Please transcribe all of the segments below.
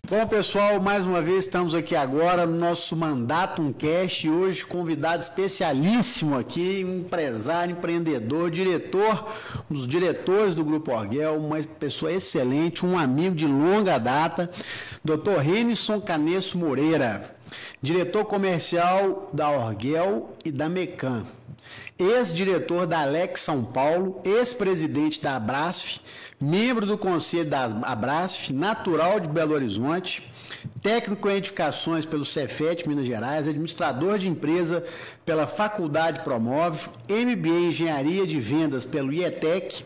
Bom, pessoal, mais uma vez estamos aqui agora no nosso Mandatum Cast e hoje convidado especialíssimo aqui, um empresário, empreendedor, diretor, um dos diretores do Grupo Orguel, uma pessoa excelente, um amigo de longa data, Dr. Renison Canesso Moreira, diretor comercial da Orguel e da Mecan, ex-diretor da Alex São Paulo, ex-presidente da Abrasf, membro do Conselho da Abrasf, natural de Belo Horizonte, técnico em edificações pelo Cefet, Minas Gerais, administrador de empresa pela Faculdade Promove, MBA em Engenharia de Vendas pelo IETEC,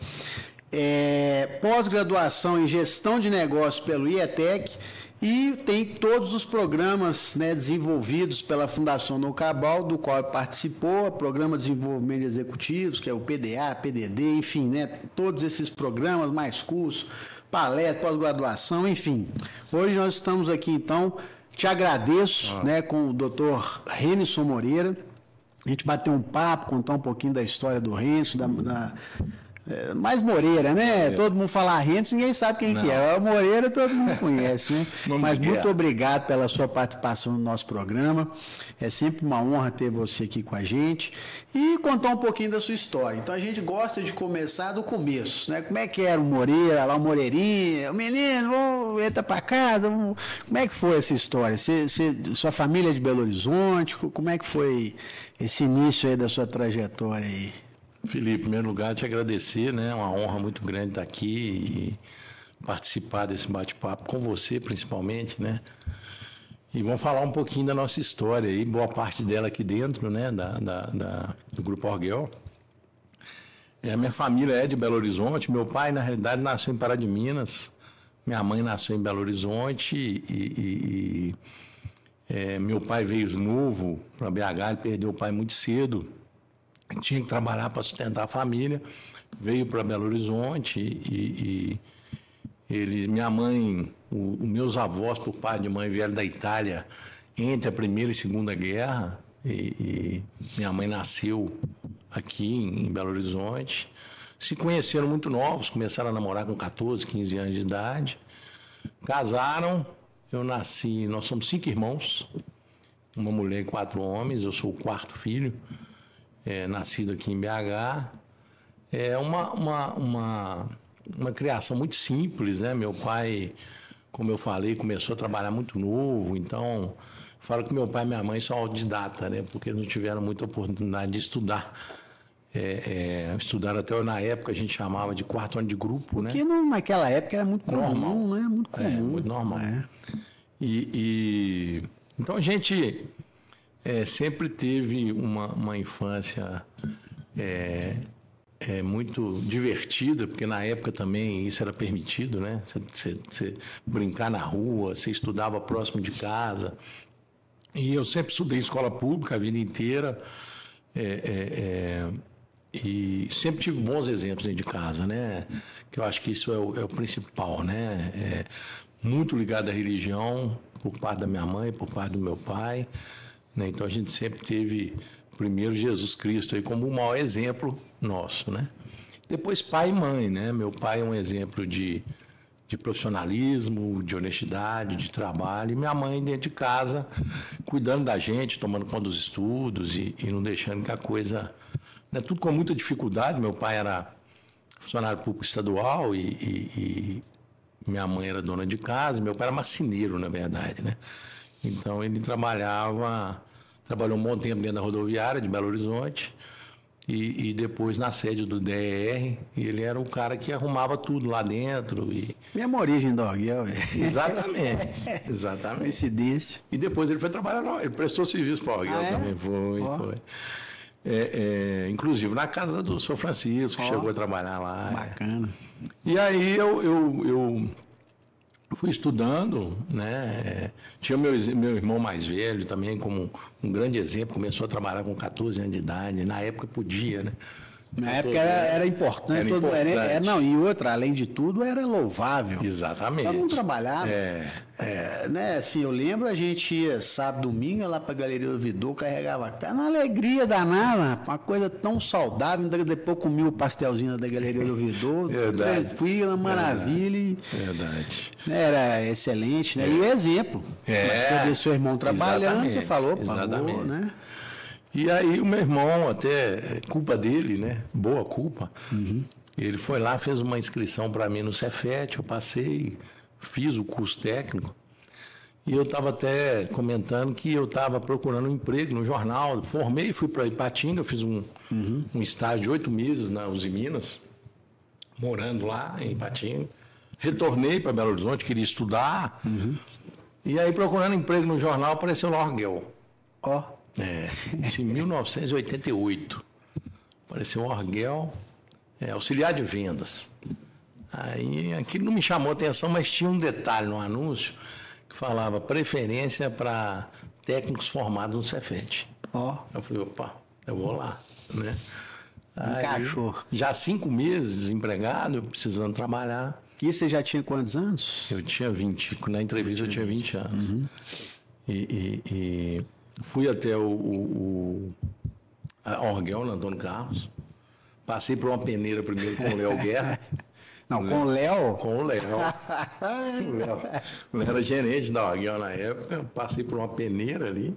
pós-graduação em Gestão de Negócios pelo IETEC e tem todos os programas, né, desenvolvidos pela Fundação No Cabal, do qual ele participou, Programa de Desenvolvimento de Executivos, que é o PDA, PDD, enfim, né, todos esses programas, mais cursos, palestra, pós-graduação, enfim. Hoje nós estamos aqui, então, te agradeço, né, com o Dr. Renison Moreira, a gente bateu um papo, contar um pouquinho da história do Renison, mais Moreira, né? Todo mundo fala Renison, ninguém sabe quem que é. O Moreira todo mundo conhece, né? Mas muito obrigado pela sua participação no nosso programa. É sempre uma honra ter você aqui com a gente e contar um pouquinho da sua história. Então a gente gosta de começar do começo, né? Como é que era o Moreira, lá o Moreirinha, o menino, entra para casa, como é que foi essa história? Sua família é de Belo Horizonte, como é que foi esse início aí da sua trajetória aí? Felipe, em primeiro lugar, te agradecer, né? É uma honra muito grande estar aqui e participar desse bate-papo com você, principalmente, né? E vamos falar um pouquinho da nossa história aí, boa parte dela aqui dentro, né? Do Grupo Orguel. A minha família é de Belo Horizonte, meu pai, na realidade, nasceu em Pará de Minas, minha mãe nasceu em Belo Horizonte meu pai veio novo para BH, ele perdeu o pai muito cedo. Tinha que trabalhar para sustentar a família, veio para Belo Horizonte e minha mãe, os meus avós por pai de mãe vieram da Itália entre a Primeira e Segunda Guerra e minha mãe nasceu aqui em Belo Horizonte. Se conheceram muito novos, começaram a namorar com 14, 15 anos de idade, casaram, eu nasci, nós somos 5 irmãos, uma mulher e 4 homens, eu sou o 4º filho. Nascido aqui em BH, é uma criação muito simples, né? Meu pai, como eu falei, começou a trabalhar muito novo, então, falo que meu pai e minha mãe são autodidata, né? Porque não tiveram muita oportunidade de estudar. Estudaram até na época, a gente chamava de 4º ano de grupo, né? Porque naquela época era muito comum, né? Muito comum. Muito normal. Então, a gente... sempre teve uma infância muito divertida, porque na época também isso era permitido, né? Você brincar na rua, você estudava próximo de casa. E eu sempre estudei em escola pública a vida inteira e sempre tive bons exemplos dentro de casa, né? Que eu acho que isso é o principal, né? Muito ligado à religião, por parte da minha mãe, por parte do meu pai. Então a gente sempre teve primeiro Jesus Cristo aí como o maior exemplo nosso, né? Depois pai e mãe, né? Meu pai é um exemplo de profissionalismo, de honestidade, de trabalho, e minha mãe dentro de casa cuidando da gente, tomando conta dos estudos e não deixando que a coisa, né? Tudo com muita dificuldade. Meu pai era funcionário público estadual e minha mãe era dona de casa, meu pai era marceneiro, na verdade, né? Então, ele trabalhou um bom tempo dentro da rodoviária de Belo Horizonte e depois na sede do DER, e ele era o cara que arrumava tudo lá dentro. Mesma origem do Orguel. Exatamente, exatamente. Coincidência. E depois ele foi trabalhar, ele prestou serviço para o Orguel também, foi. Inclusive na casa do Sr. Francisco, chegou a trabalhar lá. Bacana. E aí eu fui estudando, né? Tinha meu irmão mais velho também como um grande exemplo, começou a trabalhar com 14 anos de idade, na época podia, né? Na época era importante. Não, e outra, além de tudo, era louvável. Exatamente. Todo mundo trabalhava. Né, assim, eu lembro, a gente ia sábado, domingo, lá pra Galeria do Ouvidor, carregava carne, uma alegria danada, uma coisa tão saudável. Depois comia o pastelzinho da Galeria do Ouvidor, tranquila, maravilha. Verdade. Era excelente, né? E o exemplo. Você vê seu irmão trabalhando, você falou, pagou, né? E aí o meu irmão, até culpa dele, né? Boa culpa. Ele foi lá, fez uma inscrição para mim no Cefet, eu passei, fiz o curso técnico. E eu estava até comentando que eu estava procurando um emprego no jornal. Formei, fui para Ipatinga, eu fiz um estágio de 8 meses na Uzi Minas, morando lá em Ipatinga. Retornei para Belo Horizonte, queria estudar. E aí, procurando emprego no jornal, apareceu no Orguel. Isso em 1988. Apareceu o Orguel, auxiliar de vendas. Aí aquilo não me chamou atenção, mas tinha um detalhe no anúncio que falava preferência para técnicos formados no Cefet. Eu falei, opa, eu vou lá, né? Encaixou. Já 5 meses desempregado, eu precisando trabalhar. E você já tinha quantos anos? Eu tinha 20, na entrevista eu tinha 20 anos. E fui até a Orguel, na Antônio Carlos. Passei por uma peneira primeiro com o Léo Guerra. Não, com o Léo? Com o Léo. O Léo era gerente da Orguel na época. Passei por uma peneira ali.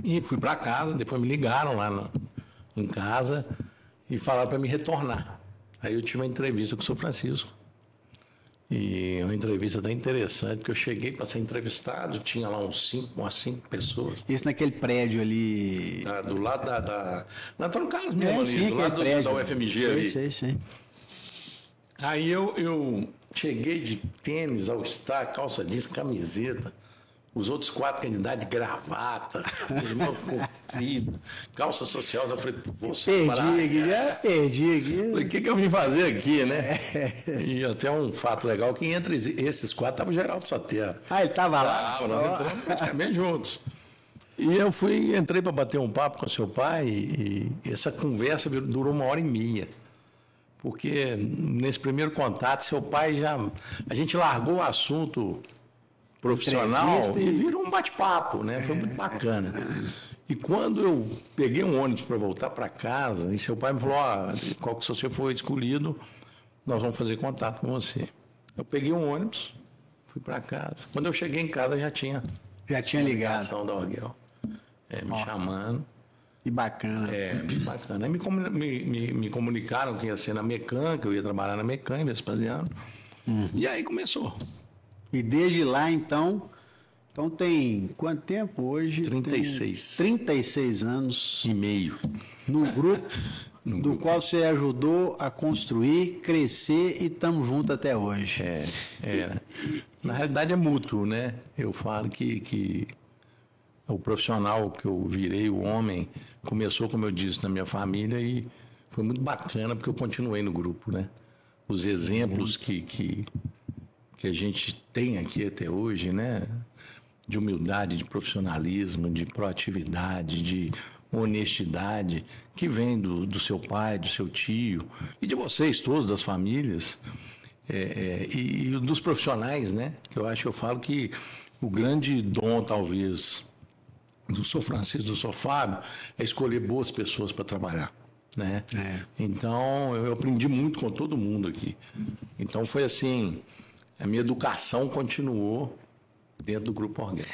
E fui para casa. Depois me ligaram lá em casa e falaram para me retornar. Aí eu tive uma entrevista com o Sr. Francisco. E uma entrevista até interessante, porque eu cheguei para ser entrevistado, tinha lá umas 5 pessoas. Isso naquele prédio ali... do lado na Antônio Carlos mesmo, ali, sim, do lado prédio, da UFMG ali. Sei. Aí eu cheguei de tênis, all-star, calça jeans, camiseta. Os outros 4 candidatos de gravata, comprido, calça social. Eu falei, perdi aqui. Falei, o que eu vim fazer aqui, né? E até um fato legal, que entre esses 4 estava o Geraldo Saterra. Ele estava lá? Nós entramos bem juntos. E eu entrei para bater um papo com seu pai e essa conversa durou 1h30. Porque nesse primeiro contato, seu pai a gente largou o assunto profissional e virou um bate-papo, né? Foi muito bacana. E quando eu peguei um ônibus para voltar para casa, e seu pai me falou, qual que se você for escolhido, nós vamos fazer contato com você. Eu peguei um ônibus, fui para casa. Quando eu cheguei em casa, já tinha ligado. A da Orguel, me chamando. E bacana. Bacana. Aí me comunicaram que ia ser na Mecã, que eu ia trabalhar na Mecã, em Vespasiano. E aí começou. E desde lá, então tem quanto tempo hoje? 36. 36 anos. E meio. No grupo, qual você ajudou a construir, crescer e estamos juntos até hoje. Na realidade é mútuo, né? Eu falo que o profissional que eu virei, o homem, começou, como eu disse, na minha família e foi muito bacana porque eu continuei no grupo, né? Os exemplos que a gente tem aqui até hoje, né? De humildade, de profissionalismo, de proatividade, de honestidade, que vem do seu pai, do seu tio e de vocês todos, das famílias, e dos profissionais, né? Que eu falo que o grande dom, talvez, do Sr. Francisco, do Sr. Fábio, é escolher boas pessoas para trabalhar, né? Então, eu aprendi muito com todo mundo aqui. Então, foi assim, a minha educação continuou dentro do Grupo Orguel.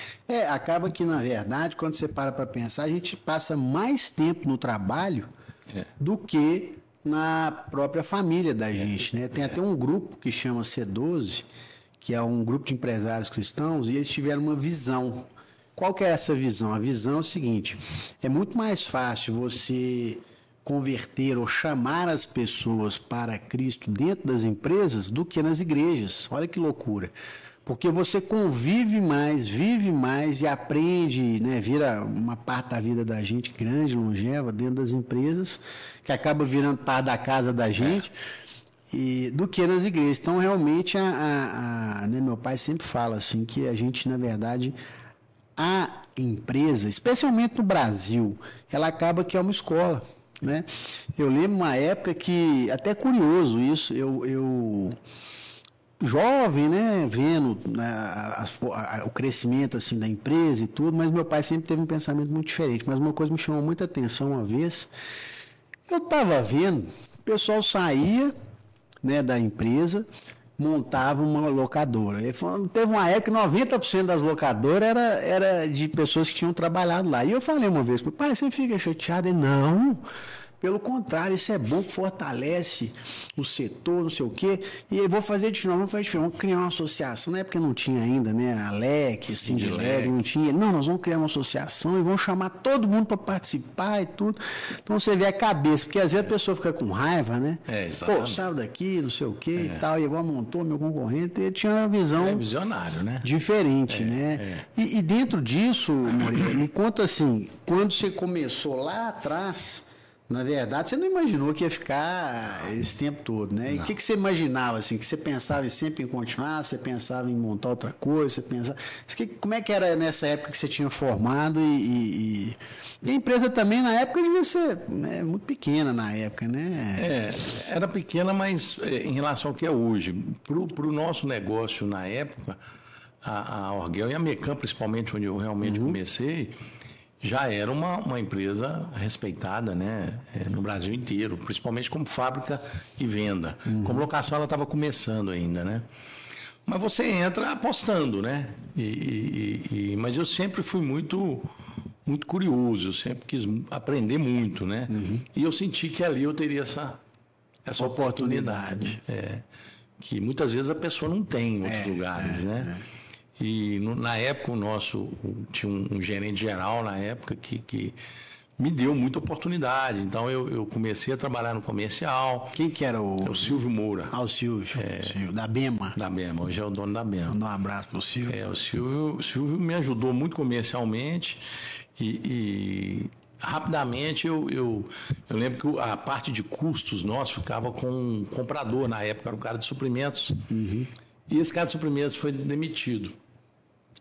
Acaba que, na verdade, quando você para pensar, a gente passa mais tempo no trabalho do que na própria família da gente, né? Tem até um grupo que chama C12, que é um grupo de empresários cristãos, e eles tiveram uma visão. Qual que é essa visão? A visão é o seguinte, é muito mais fácil você converter ou chamar as pessoas para Cristo dentro das empresas do que nas igrejas. Olha que loucura. Porque você convive mais, vive mais e aprende, né, vira uma parte da vida da gente grande, longeva, dentro das empresas, que acaba virando parte da casa da gente, do que nas igrejas. Então, realmente, né, meu pai sempre fala assim, que a gente, na verdade, a empresa, especialmente no Brasil, ela acaba que é uma escola. né? Eu lembro uma época que, até curioso isso, eu jovem, né, vendo o crescimento assim da empresa e tudo, mas meu pai sempre teve um pensamento muito diferente. Mas uma coisa me chamou muita atenção uma vez, eu estava vendo, o pessoal saía, né, da empresa, montava uma locadora. Teve uma época que 90% das locadoras era de pessoas que tinham trabalhado lá. E eu falei uma vez, pai, você fica chateado? Ele, não. Pelo contrário, isso é bom, que fortalece o setor, não sei o quê. E eu vou fazer diferente, vamos fazer diferente, vamos criar uma associação. Na época não tinha ainda, né? A LEC, Sindilec, não tinha. Não, nós vamos criar uma associação e vamos chamar todo mundo para participar e tudo. Então você vê a cabeça, porque às vezes a pessoa fica com raiva, né? Exatamente. Pô, saiu daqui, não sei o quê e tal. E igual montou meu concorrente, ele tinha uma visão. Visionário, né? Diferente, né? E dentro disso, Moreira, me conta assim, quando você começou lá atrás. Na verdade, você não imaginou que ia ficar esse tempo todo, né? E o que você imaginava, assim? Que você pensava sempre em continuar, você pensava em montar outra coisa, você pensava... Como é que era nessa época que você tinha formado e a empresa também, na época, devia ser, né, muito pequena na época, né? Era pequena, mas em relação ao que é hoje. Para o nosso negócio na época, a Orguel e a Mecam, principalmente, onde eu realmente comecei... já era uma empresa respeitada, né, no Brasil inteiro, principalmente como fábrica e venda. Como locação ela estava começando ainda, né? Mas você entra apostando, né? Mas eu sempre fui muito curioso, eu sempre quis aprender muito, né? E eu senti que ali eu teria essa oportunidade. Que muitas vezes a pessoa não tem em outros lugares, né? E na época tinha um gerente geral na época que me deu muita oportunidade. Então eu comecei a trabalhar no comercial. Quem que era o... É o Silvio Moura. Ah, o Silvio. Silvio, da Bema. Da Bema, hoje é o dono da Bema. Manda um abraço pro Silvio. O Silvio me ajudou muito comercialmente e rapidamente eu lembro que a parte de custos nossa ficava com um comprador na época, era um cara de suprimentos. E esse cara de suprimentos foi demitido.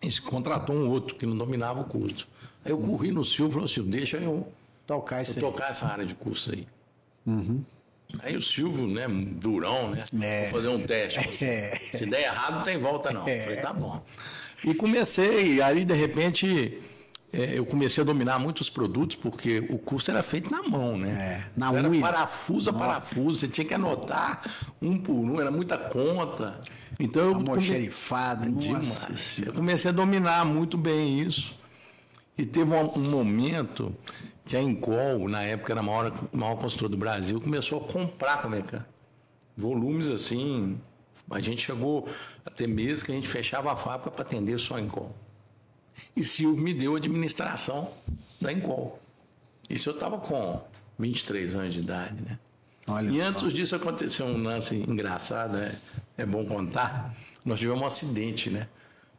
E contratou um outro que não dominava o custo. Aí eu corri no Silvio e falei, Silvio, deixa eu tocar essa área de custos aí. Aí o Silvio, né, durão, né? Vou fazer um teste. Se der errado, não tem volta não. Falei, tá bom. E comecei, aí de repente... eu comecei a dominar muitos produtos, porque o custo era feito na mão, né? Era parafuso a parafuso, você tinha que anotar um por um, era muita conta. Então almoxerifado, demais. Eu comecei a dominar muito bem isso. E teve um momento que a Encol, na época era a maior construtora do Brasil, começou a comprar com a Mecam. Volumes assim, a gente chegou a ter meses que a gente fechava a fábrica para atender só a Encol. E Silvio me deu a administração da Encol. Isso eu estava com 23 anos de idade, né? Olha, e antes disso aconteceu um lance engraçado, é bom contar. Nós tivemos um acidente, né?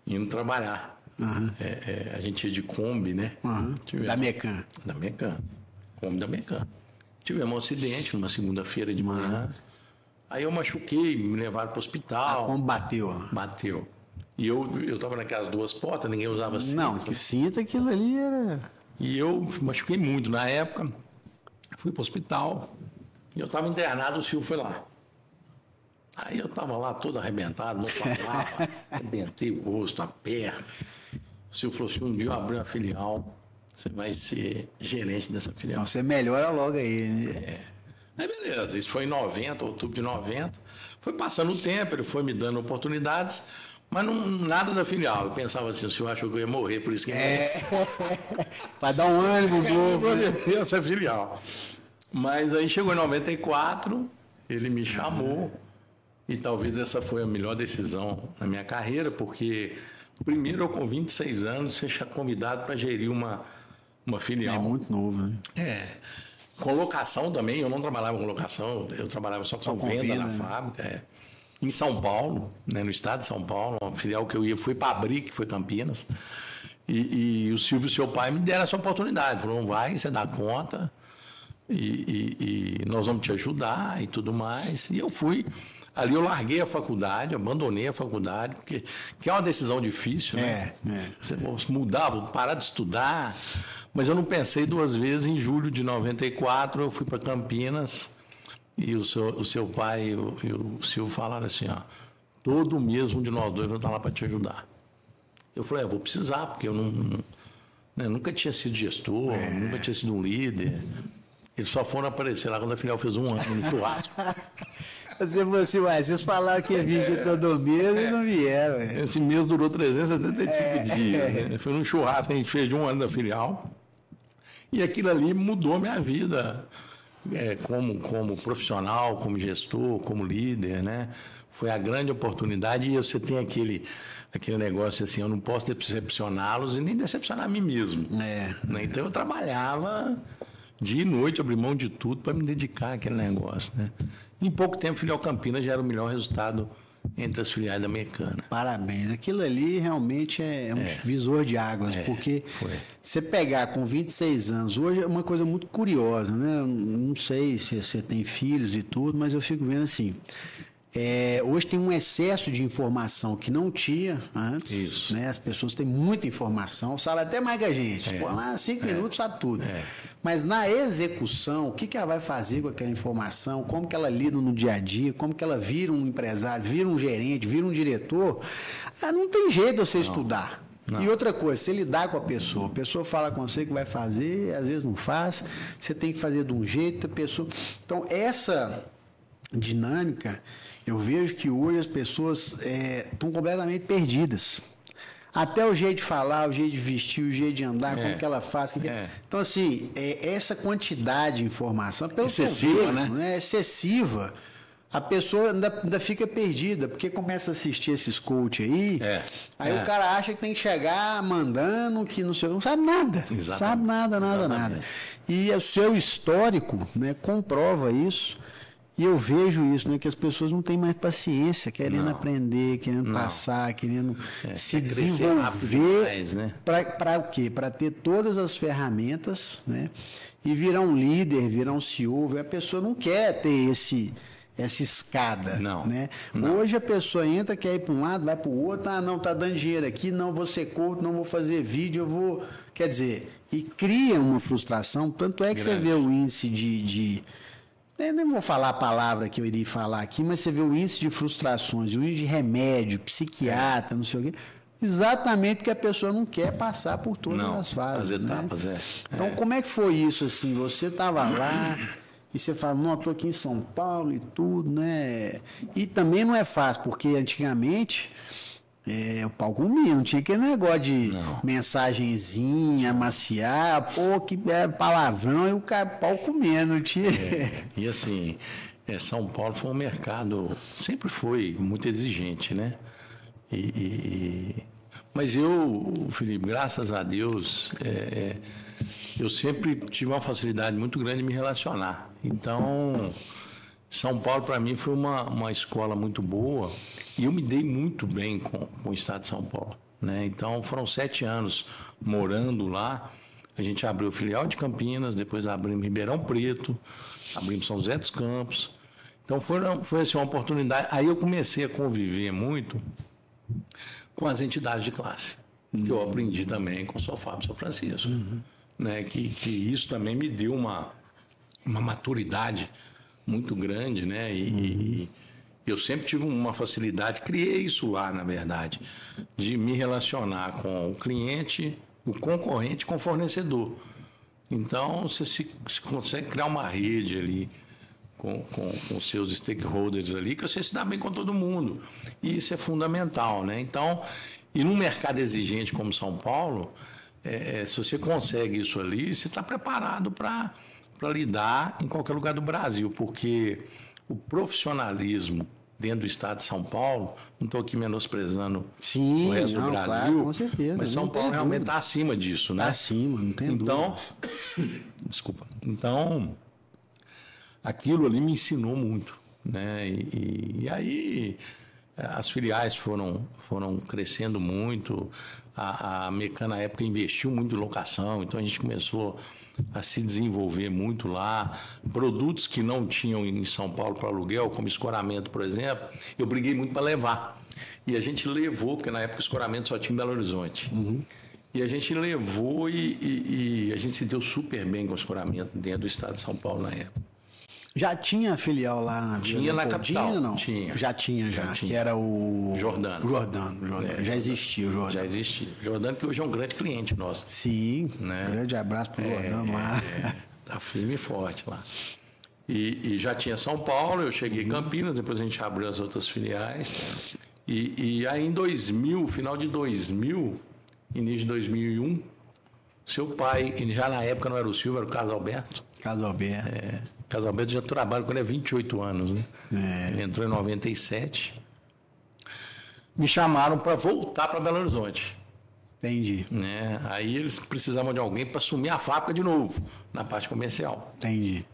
Indo trabalhar. A gente ia de Kombi, né? Da Mecam. Da Mecam. Kombi da Mecam. Tivemos um acidente numa segunda-feira de manhã. Aí eu machuquei, me levaram para o hospital. A Kombi bateu. Bateu. E eu estava naquelas duas portas, ninguém usava cinto. Não, que cinto aquilo ali era... E eu machuquei muito na época. Fui para o hospital. E eu estava internado, o Silvio foi lá. Aí eu estava lá todo arrebentado, não falava, arrebentei o rosto, a perna. O Silvio falou assim, um dia eu abri uma filial, você vai ser gerente dessa filial. Então você melhora logo aí, né? Aí beleza, isso foi em 90, outubro de 90. Foi passando o tempo, ele foi me dando oportunidades, mas nada da filial. Eu pensava assim, o senhor achou que eu ia morrer, por isso que... Para dar um ânimo novo. Essa filial. Mas aí chegou em 94, ele me chamou, e talvez essa foi a melhor decisão na minha carreira, porque primeiro eu com 26 anos, ser convidado para gerir uma filial. É muito novo, né? Com locação também, eu não trabalhava com locação, eu trabalhava só com venda na fábrica. Em São Paulo, né, no estado de São Paulo, uma filial que eu ia, fui para Abri, que foi Campinas, e o Silvio, seu pai, me deram essa oportunidade, falou, vai, você dá conta, e nós vamos te ajudar e tudo mais. E eu fui. Ali eu larguei a faculdade, abandonei a faculdade, porque que é uma decisão difícil, né? Você mudar, parar de estudar, Mas eu não pensei duas vezes. Em julho de 94, eu fui para Campinas e o seu pai e o Silvio falaram assim, ó, todo mês um de nós dois vai estar lá para te ajudar. Eu falei, eu vou precisar, porque eu nunca tinha sido gestor, nunca tinha sido um líder. Eles só foram aparecer lá quando a filial fez 1 ano no churrasco. Você falou assim, vocês falaram que ia vir aqui todo mês e não vieram. Esse mês durou 375 dias. Né? Foi num churrasco que a gente fez de 1 ano da filial. E aquilo ali mudou minha vida como profissional, como gestor, como líder, né? Foi a grande oportunidade e você tem aquele negócio assim, eu não posso decepcioná-los e nem decepcionar a mim mesmo. Né? Então eu trabalhava dia e noite, abri mão de tudo para me dedicar àquele negócio, né? Em pouco tempo, Filial Campinas já era o melhor resultado entre as filiais da Mecana. Parabéns. Aquilo ali realmente é um divisor de águas, porque você pegar com 26 anos, hoje é uma coisa muito curiosa, né? Não sei se você tem filhos e tudo, mas eu fico vendo assim, hoje tem um excesso de informação que não tinha antes. Isso. Né? As pessoas têm muita informação, sabem até mais que a gente. Pô, lá 5 minutos sabe tudo. Mas na execução, o que ela vai fazer com aquela informação, como que ela lida no dia a dia, como que ela vira um empresário, vira um gerente, vira um diretor, não tem jeito de você estudar. Não. E outra coisa, você lidar com a pessoa fala com você que vai fazer, às vezes não faz, você tem que fazer de um jeito, a pessoa... Então, essa dinâmica... Eu vejo que hoje as pessoas estão completamente perdidas. Até o jeito de falar, o jeito de vestir, o jeito de andar, como que ela faz. Então, assim, essa quantidade de informação... Excessiva, né? É excessiva. A pessoa ainda fica perdida, porque começa a assistir esses coach aí, aí o cara acha que tem que chegar mandando, que não sei, não sabe nada. Exatamente. Sabe nada. E o seu histórico, né, comprova isso. E eu vejo isso, né, que as pessoas não têm mais paciência, querendo aprender, querendo passar, querendo se desenvolver. Né? Para o quê? Para ter todas as ferramentas, né, e virar um líder, virar um CEO. A pessoa não quer ter essa escada. Né? Hoje a pessoa entra, quer ir para um lado, vai para o outro, não, tá dando dinheiro aqui, não vou ser coach, não vou fazer vídeo, eu vou... Quer dizer, e cria uma frustração, tanto é que você vê o índice eu nem vou falar a palavra que eu iria falar aqui, mas você vê o índice de frustrações, o índice de remédio, psiquiatra, não sei o quê, exatamente porque a pessoa não quer passar por todas as fases. As etapas, né? Então, como é que foi isso, assim? Você estava lá e você fala, não, eu estou aqui em São Paulo e tudo, né? E também não é fácil, porque antigamente... o pau comia, não tinha aquele negócio de mensagenzinha, amaciar, que palavrão e o pau comendo, não tinha. E assim, São Paulo foi um mercado, sempre foi muito exigente, né? Mas Felipe, graças a Deus, eu sempre tive uma facilidade muito grande de me relacionar. Então, São Paulo para mim foi uma escola muito boa. E eu me dei muito bem com o estado de São Paulo, né? Então, foram 7 anos morando lá. A gente abriu filial de Campinas, depois abrimos Ribeirão Preto, abrimos São José dos Campos. Então, foi assim, uma oportunidade. Aí eu comecei a conviver muito com as entidades de classe, que eu aprendi também com o São Fábio e São Francisco. Né? Que isso também me deu uma maturidade muito grande, né? Eu sempre tive uma facilidade, criei isso lá, na verdade, de me relacionar com o cliente, o concorrente com o fornecedor. Então, você se consegue criar uma rede ali com os seus stakeholders ali, que você se dá bem com todo mundo. E isso é fundamental, né? Então, e num mercado exigente como São Paulo, se você consegue isso ali, você está preparado para lidar em qualquer lugar do Brasil, porque... O profissionalismo dentro do estado de São Paulo, não estou aqui menosprezando o resto do Brasil, claro, com certeza, mas São Paulo realmente está acima disso, né? Está acima, não tem dúvida. Desculpa. Então, aquilo ali me ensinou muito, né? E aí as filiais foram crescendo muito, a Mecana, na época, investiu muito em locação, então a gente começou a se desenvolver muito lá. Produtos que não tinham em São Paulo para aluguel, como escoramento, por exemplo, eu briguei muito para levar. E a gente levou, porque na época o escoramento só tinha em Belo Horizonte. E a gente levou e a gente se deu super bem com o escoramento dentro do estado de São Paulo na época. Já tinha filial lá na Vila Tinha na Leopoldina, capital, não? tinha. Já tinha, que era o... Jordano. Já existia o Jordano. Já existia. Jordano, que hoje é um grande cliente nosso. Sim, né? Grande abraço pro Jordano lá. Tá firme e forte lá. E já tinha São Paulo, eu cheguei em Campinas, depois a gente abriu as outras filiais. E aí em 2000, final de 2000, início de 2001, seu pai, ele já na época não era o Silvio, era o Carlos Alberto. Carlos Alberto. Carlos Alberto já trabalha com ele há 28 anos, né? Ele entrou em 97. Me chamaram para voltar para Belo Horizonte. Entendi. Né? Aí eles precisavam de alguém para assumir a fábrica de novo, na parte comercial. Entendi.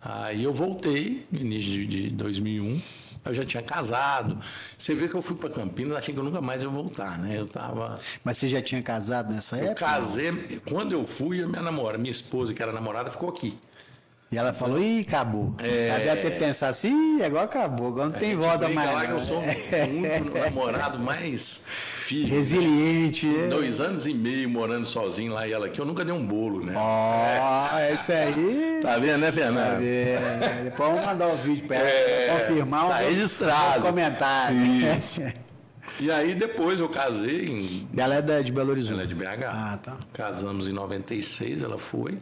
Aí eu voltei no início de 2001. Eu já tinha casado. Você vê que eu fui para Campinas, achei que eu nunca mais ia voltar, né? Eu tava... Mas você já tinha casado nessa época? Eu casei, quando eu fui, a minha esposa, que era namorada, ficou aqui. E ela falou, ih, acabou. Ela deve ter pensado assim, ih, agora acabou, agora não tem volta mais. Lá que eu sou muito namorado mais firme. Resiliente. Né? 2 anos e meio morando sozinho lá e ela aqui, eu nunca dei um bolo, né? Isso aí. Tá vendo, né, Fernando? Tá vendo. Depois vamos mandar o vídeo pra ela, confirmar. Tá registrado. Nos comentários. Isso. E aí depois eu casei. Ela é de Belo Horizonte? Ela é de BH. Ah, tá. Casamos em 96, ela foi.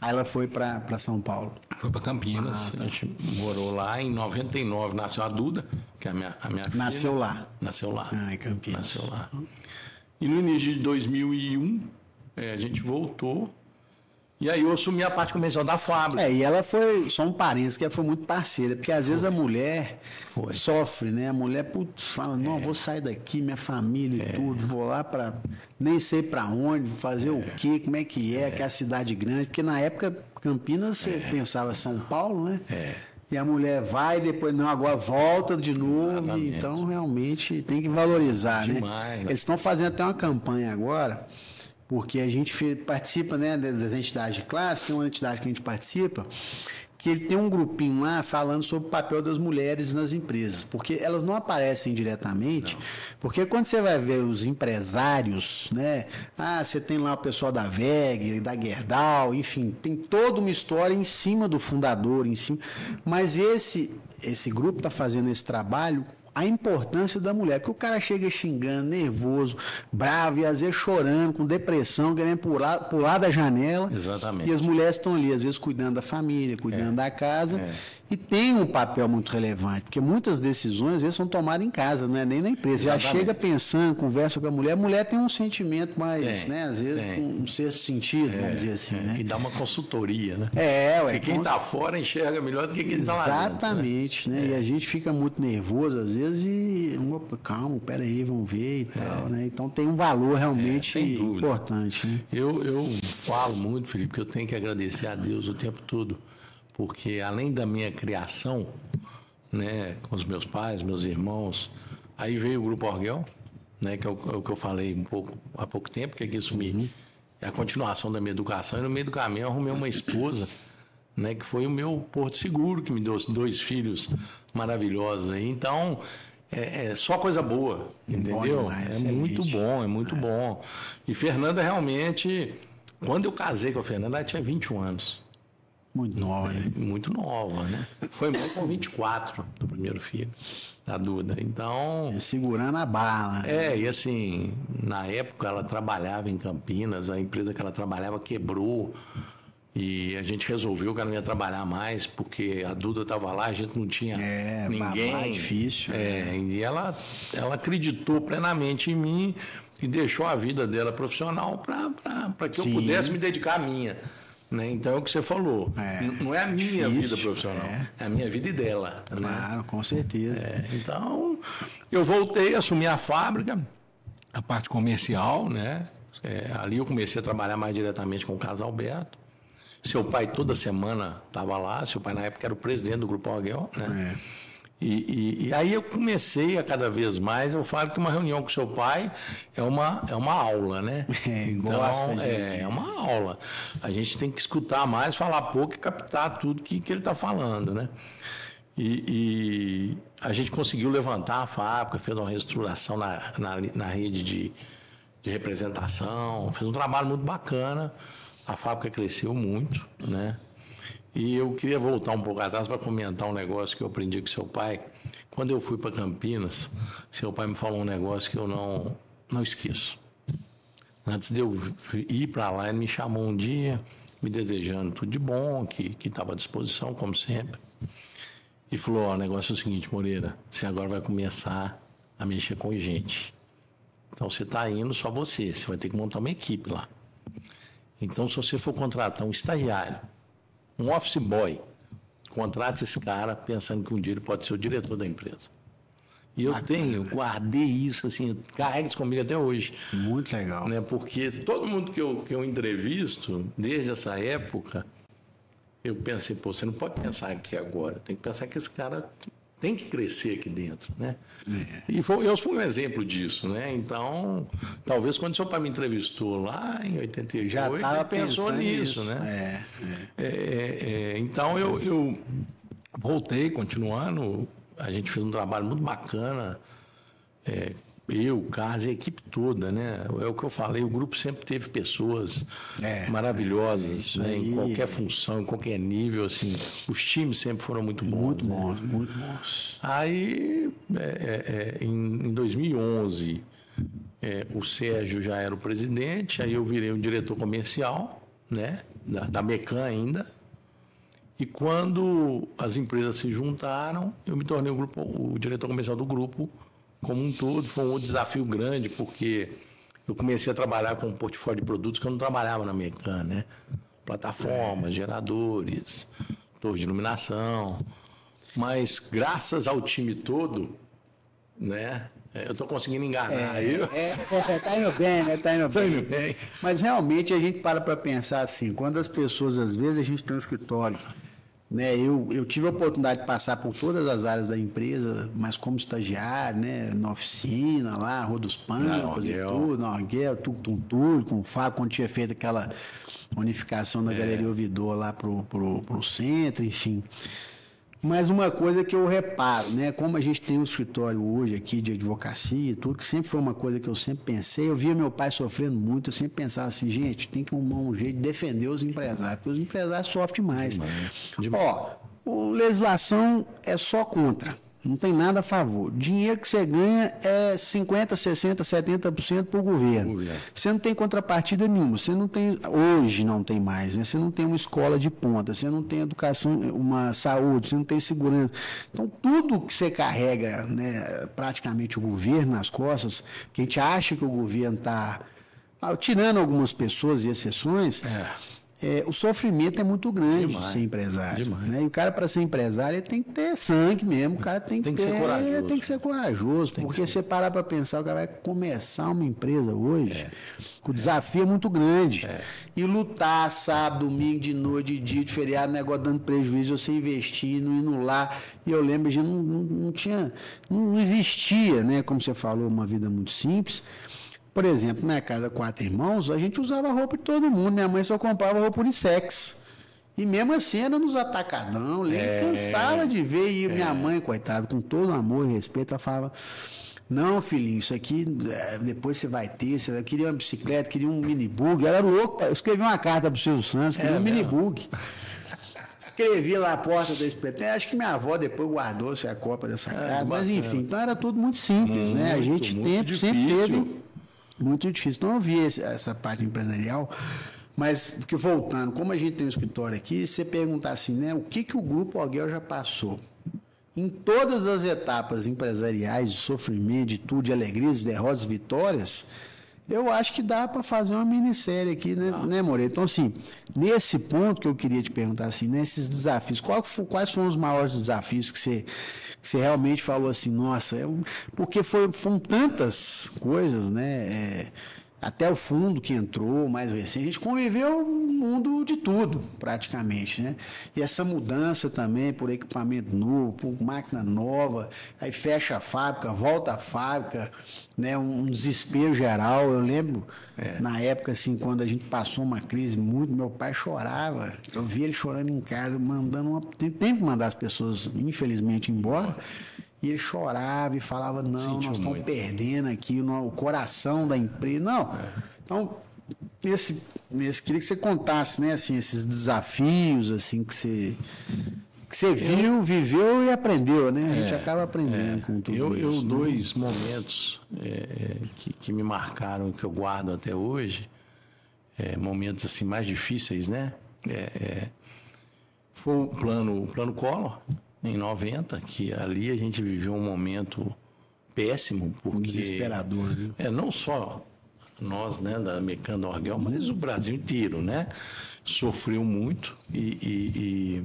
Aí ela foi para São Paulo. Foi para Campinas. Tá. A gente morou lá. Em 99 nasceu a Duda, que é a minha filha. Nasceu lá? Nasceu lá. Em Campinas. Nasceu lá. E no início de 2001, a gente voltou. E aí eu assumi a parte comercial da fábrica. E ela foi, só um parênteses, que ela foi muito parceira, porque às vezes a mulher sofre, né? A mulher, putz, fala, não, vou sair daqui, minha família e tudo, vou lá para nem sei para onde, fazer o quê, como é que é cidade grande, porque na época Campinas você pensava São Paulo, né? E a mulher vai, depois não, agora volta de novo. Exatamente. Então realmente tem que valorizar, demais, né? Eles estão fazendo até uma campanha agora. Porque a gente participa, né, das entidades de classe, tem uma entidade que a gente participa, que ele tem um grupinho lá falando sobre o papel das mulheres nas empresas, porque elas não aparecem diretamente, porque quando você vai ver os empresários, né, você tem lá o pessoal da VEG, da Gerdau, enfim, tem toda uma história em cima do fundador, em cima, mas esse grupo está fazendo esse trabalho, a importância da mulher, porque o cara chega xingando, nervoso, bravo e às vezes chorando, com depressão, querendo pular da janela. Exatamente. E as mulheres estão ali, às vezes, cuidando da família, cuidando da casa, e tem um papel muito relevante, porque muitas decisões, às vezes, são tomadas em casa, não é nem na empresa. Exatamente. Já chega pensando, conversa com a mulher tem um sentimento mais, né, às vezes, um sexto sentido, vamos dizer assim, né? E dá uma consultoria, né? Ué. Quem está fora enxerga melhor do que quem está lá dentro. Exatamente, né? E a gente fica muito nervoso, às vezes, e calma, peraí, vamos ver e tal, né? Então tem um valor realmente importante, né? Eu falo muito, Felipe, que eu tenho que agradecer a Deus o tempo todo, porque além da minha criação, né, com os meus pais, meus irmãos, aí veio o Grupo Orguel, né, que é o que eu falei há pouco tempo, que isso é a continuação da minha educação, e no meio do caminho eu arrumei uma esposa, né, que foi o meu porto seguro, que me deu 2 filhos maravilhosos aí. Então, só coisa boa, entendeu? Demais, muito bom, é muito bom. E Fernanda realmente, quando eu casei com a Fernanda, ela tinha 21 anos. Muito nova, né? Muito nova, né? Foi mãe com 24 do primeiro filho, da Duda. Então... segurando a bala. E assim, na época ela trabalhava em Campinas, a empresa que ela trabalhava quebrou. E a gente resolveu que ela não ia trabalhar mais, porque a Duda estava lá, a gente não tinha ninguém. É difícil. E ela acreditou plenamente em mim e deixou a vida dela profissional para que eu pudesse me dedicar à minha. Né? Então é o que você falou. Não é a minha vida profissional, é a minha vida e dela. Claro, né? Com certeza. Então eu voltei, assumi a fábrica, a parte comercial, né? Ali eu comecei a trabalhar mais diretamente com o Carlos Alberto. Seu pai toda semana estava lá, seu pai na época era o presidente do Grupo Orguel, né? E aí eu comecei a cada vez mais, eu falo que uma reunião com seu pai é uma aula, né? Então, é uma aula. A gente tem que escutar mais, falar pouco e captar tudo que ele está falando, né? E a gente conseguiu levantar a fábrica, fez uma reestruturação na rede de representação, fez um trabalho muito bacana, a fábrica cresceu muito, né? E eu queria voltar um pouco atrás para comentar um negócio que eu aprendi com seu pai. Quando eu fui para Campinas, seu pai me falou um negócio que eu não esqueço. Antes de eu ir para lá, ele me chamou um dia, me desejando tudo de bom, que estava à disposição, como sempre. E falou, ó, o negócio é o seguinte, Moreira, você agora vai começar a mexer com gente. Então, você está indo só você vai ter que montar uma equipe lá. Então, se você for contratar um estagiário, um office boy, contrate esse cara pensando que um dia ele pode ser o diretor da empresa. E eu guardei isso, assim, carrego isso comigo até hoje. Muito legal. Né? Porque todo mundo que eu entrevisto, desde essa época, eu pensei, pô, você não pode pensar aqui agora, tem que pensar que esse cara tem que crescer aqui dentro, né? E eu fui um exemplo disso, né? Então, talvez quando seu pai me entrevistou lá em 88, já estava pensou nisso, né? Então, eu voltei, continuando, a gente fez um trabalho muito bacana, eu, o Carlos, a equipe toda, né? É o que eu falei, o grupo sempre teve pessoas maravilhosas, né? Em qualquer função, em qualquer nível, assim. Os times sempre foram muito bons. Muito bons, né? Muito bons. Aí, em 2011, o Sérgio já era o presidente, aí eu virei o diretor comercial, né? Da Mecan ainda. E quando as empresas se juntaram, eu me tornei o diretor comercial do grupo como um todo. Foi um desafio grande, porque eu comecei a trabalhar com um portfólio de produtos que eu não trabalhava na Mecan, né? Plataformas, geradores, torre de iluminação. Mas graças ao time todo, né? Eu estou conseguindo enganar. Tá indo bem, né? Tá indo bem. Mas realmente a gente para pensar assim, quando as pessoas, às vezes, a gente tem um escritório, né? Eu tive a oportunidade de passar por todas as áreas da empresa, mas como estagiário, né? Na oficina, lá, Rua dos Pancos e tudo, na Arguel, tudo, com o Fábio, quando tinha feito aquela unificação da Galeria Ouvidor lá pro centro, enfim. Mas uma coisa que eu reparo, né? Como a gente tem um escritório hoje aqui de advocacia e tudo, que sempre foi uma coisa que eu sempre pensei, eu via meu pai sofrendo muito, eu sempre pensava assim, gente, tem que arrumar um jeito de defender os empresários, porque os empresários sofrem demais. Legislação é só contra. Não tem nada a favor. Dinheiro que você ganha é 50%, 60%, 70% para o governo. Você não tem contrapartida nenhuma. Você não tem, hoje não tem mais, né? Você não tem uma escola de ponta, você não tem educação, uma saúde, você não tem segurança. Então, tudo que você carrega, né, praticamente o governo nas costas, que a gente acha que o governo está, tirando algumas pessoas e exceções, o sofrimento é muito grande de ser empresário. Né? E o cara, para ser empresário, ele tem que ter sangue mesmo. O cara tem que ser corajoso. Porque você parar para pensar, o cara vai começar uma empresa hoje, o desafio é muito grande. E lutar sábado, domingo, de noite, de dia, de feriado, negócio dando prejuízo, você investindo, indo lá. E eu lembro, a gente não existia, né? Como você falou, uma vida muito simples. Por exemplo, na casa 4 irmãos, a gente usava roupa de todo mundo. Minha mãe só comprava roupa unissex. E mesmo assim era nos atacadão, cansava de ver. E minha mãe, coitada, com todo amor e respeito, ela falava, não, filhinho, isso aqui depois você vai ter, você queria uma bicicleta, queria um minibug. Ela era louco, eu escrevi uma carta para o Silvio Santos, queria um minibug. Escrevi lá a porta da espetáculo. Acho que minha avó depois guardou-se a cópia dessa carta. Mas enfim, então era tudo muito simples, né? A gente sempre teve... Muito difícil. Então eu vi essa parte empresarial, mas porque voltando, como a gente tem um escritório aqui, você perguntar assim, né, o que o Grupo Alguel já passou? Em todas as etapas empresariais, de sofrimento, de tudo, de alegrias, derrotas, vitórias, eu acho que dá para fazer uma minissérie aqui, né, Moreira? Então, assim, nesse ponto que eu queria te perguntar, assim, nesses desafios, quais foram os maiores desafios que você realmente falou assim, nossa, porque foram tantas coisas, né? Até o fundo que entrou, mais recente, a gente conviveu no mundo de tudo, praticamente, né? E essa mudança também por equipamento novo, por máquina nova, aí fecha a fábrica, volta a fábrica, né? Um desespero geral. Eu lembro, na época, assim, quando a gente passou uma crise muito, meu pai chorava, eu via ele chorando em casa, tem que mandar as pessoas, infelizmente, embora. E ele chorava e falava, não, Sentiu nós estamos muito. perdendo aqui o coração da empresa. Não, então, queria que você contasse, né, assim, esses desafios, assim, que você viu, viveu e aprendeu, né? A gente acaba aprendendo com tudo isso. Dois momentos que me marcaram, que eu guardo até hoje, momentos assim mais difíceis, né? Foi o plano Collor, em 90, que ali a gente viveu um momento péssimo, porque... Desesperador, né? Não só nós, né, da Mecânica Orguel, mas o Brasil inteiro, né? Sofreu muito e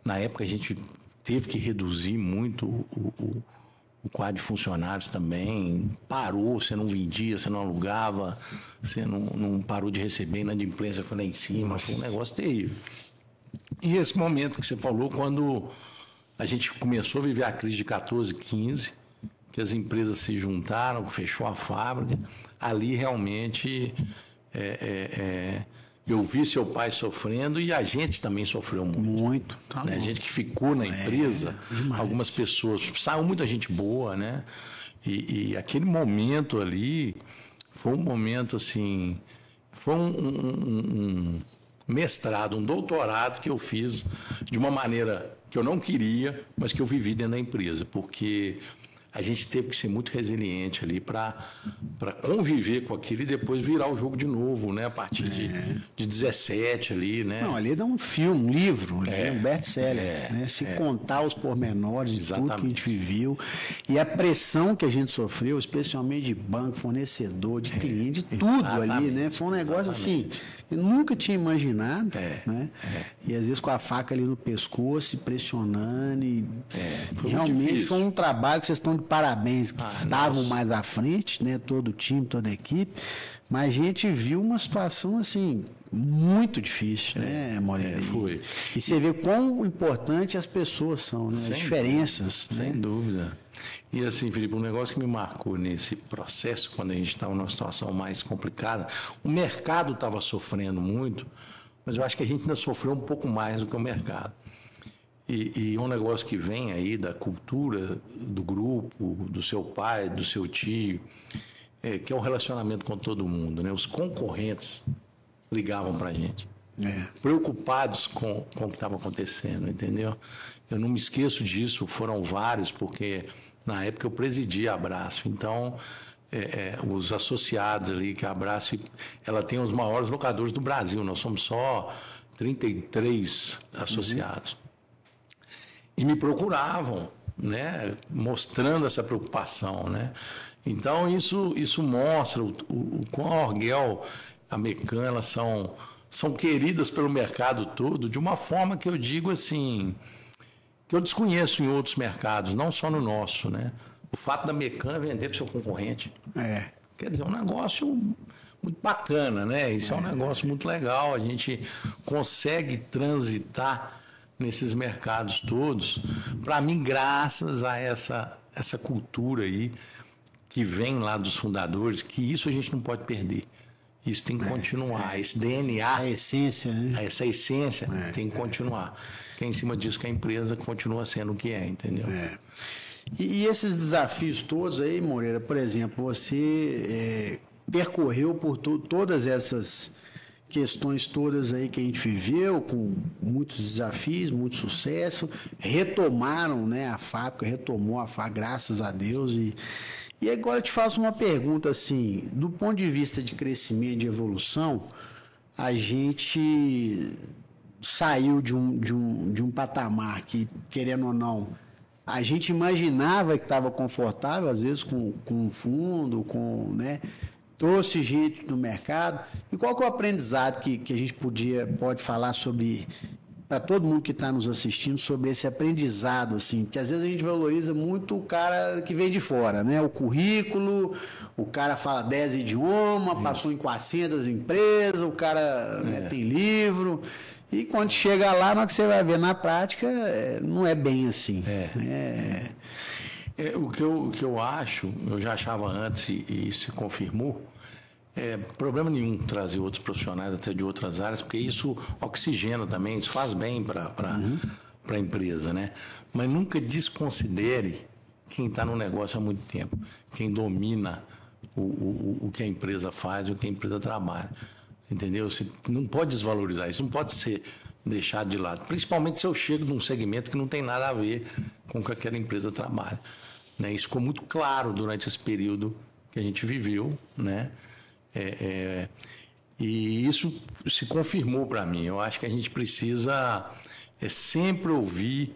na época a gente teve que reduzir muito o quadro de funcionários também. Parou, você não vendia, você não alugava, você não parou de receber, inadimplência foi lá em cima, foi um negócio terrível. E esse momento que você falou, quando a gente começou a viver a crise de 14, 15, que as empresas se juntaram, fechou a fábrica, ali realmente eu vi seu pai sofrendo e a gente também sofreu muito. Muito. Tá, né? A gente que ficou na empresa, algumas pessoas, saiu muita gente boa, né? E aquele momento ali foi um momento assim, foi um mestrado, um doutorado que eu fiz de uma maneira que eu não queria, mas que eu vivi dentro da empresa, porque a gente teve que ser muito resiliente ali para conviver com aquilo e depois virar o jogo de novo, né? A partir de 17 ali, né? Não, ali dá um filme, um livro, um best-seller, né? Se contar os pormenores de tudo que a gente viveu e a pressão que a gente sofreu, especialmente de banco, fornecedor, de cliente, de tudo ali, né? Foi um negócio assim, eu nunca tinha imaginado, né? E às vezes com a faca ali no pescoço, pressionando e realmente foi um trabalho que vocês estão de parabéns, que estavam mais à frente, né? Todo o time, toda a equipe, mas a gente viu uma situação assim muito difícil, né, Moreira? Foi. E você vê quão importante as pessoas são, né? As diferenças. Sem dúvida. E assim, Felipe, um negócio que me marcou nesse processo, quando a gente estava numa situação mais complicada, o mercado estava sofrendo muito, mas eu acho que a gente ainda sofreu um pouco mais do que o mercado. E um negócio que vem aí da cultura do grupo, do seu pai, do seu tio, que é o relacionamento com todo mundo, né? Os concorrentes ligavam para a gente, preocupados com o que estava acontecendo, entendeu? Eu não me esqueço disso, foram vários, porque na época eu presidia a Brasf, então os associados ali, que a Brasf, ela tem os maiores locadores do Brasil, nós somos só 33 associados. E me procuravam, né, mostrando essa preocupação, né? Então isso mostra o quão a Orguel, a Mecã, elas são queridas pelo mercado todo, de uma forma que eu digo assim, que eu desconheço em outros mercados, não só no nosso, né? O fato da Mecã vender para o seu concorrente. Quer dizer, é um negócio muito bacana, né? Isso é um negócio muito legal, a gente consegue transitar nesses mercados todos, para mim, graças a essa cultura aí que vem lá dos fundadores, que isso a gente não pode perder. Isso tem que continuar, esse DNA, a essência, né? Essa essência tem que continuar. Que é em cima disso que a empresa continua sendo o que é, entendeu? E esses desafios todos aí, Moreira, por exemplo, você percorreu por todas essas questões todas aí que a gente viveu, com muitos desafios, muito sucesso, retomaram, né, a fábrica, retomou a fábrica, graças a Deus, e agora eu te faço uma pergunta assim, do ponto de vista de crescimento, de evolução, a gente saiu de um patamar que, querendo ou não, a gente imaginava que estava confortável, às vezes com um fundo, né, trouxe gente do mercado. E qual que é o aprendizado que a gente pode falar sobre, para todo mundo que está nos assistindo, sobre esse aprendizado, assim, porque às vezes a gente valoriza muito o cara que vem de fora, né? O currículo, o cara fala 10 idiomas, passou em 400 empresas, o cara tem livro. E quando chega lá, na hora que você vai ver na prática, não é bem assim. O que eu acho, eu já achava antes e se confirmou, problema nenhum trazer outros profissionais até de outras áreas, porque isso oxigena também, isso faz bem para a empresa, né? Mas nunca desconsidere quem está no negócio há muito tempo, quem domina o que a empresa faz, o que a empresa trabalha. Entendeu? Você não pode desvalorizar isso, não pode ser deixado de lado. Principalmente se eu chego num segmento que não tem nada a ver com o que aquela empresa trabalha. Né? Isso ficou muito claro durante esse período que a gente viveu, né? E isso se confirmou para mim. Eu acho que a gente precisa sempre ouvir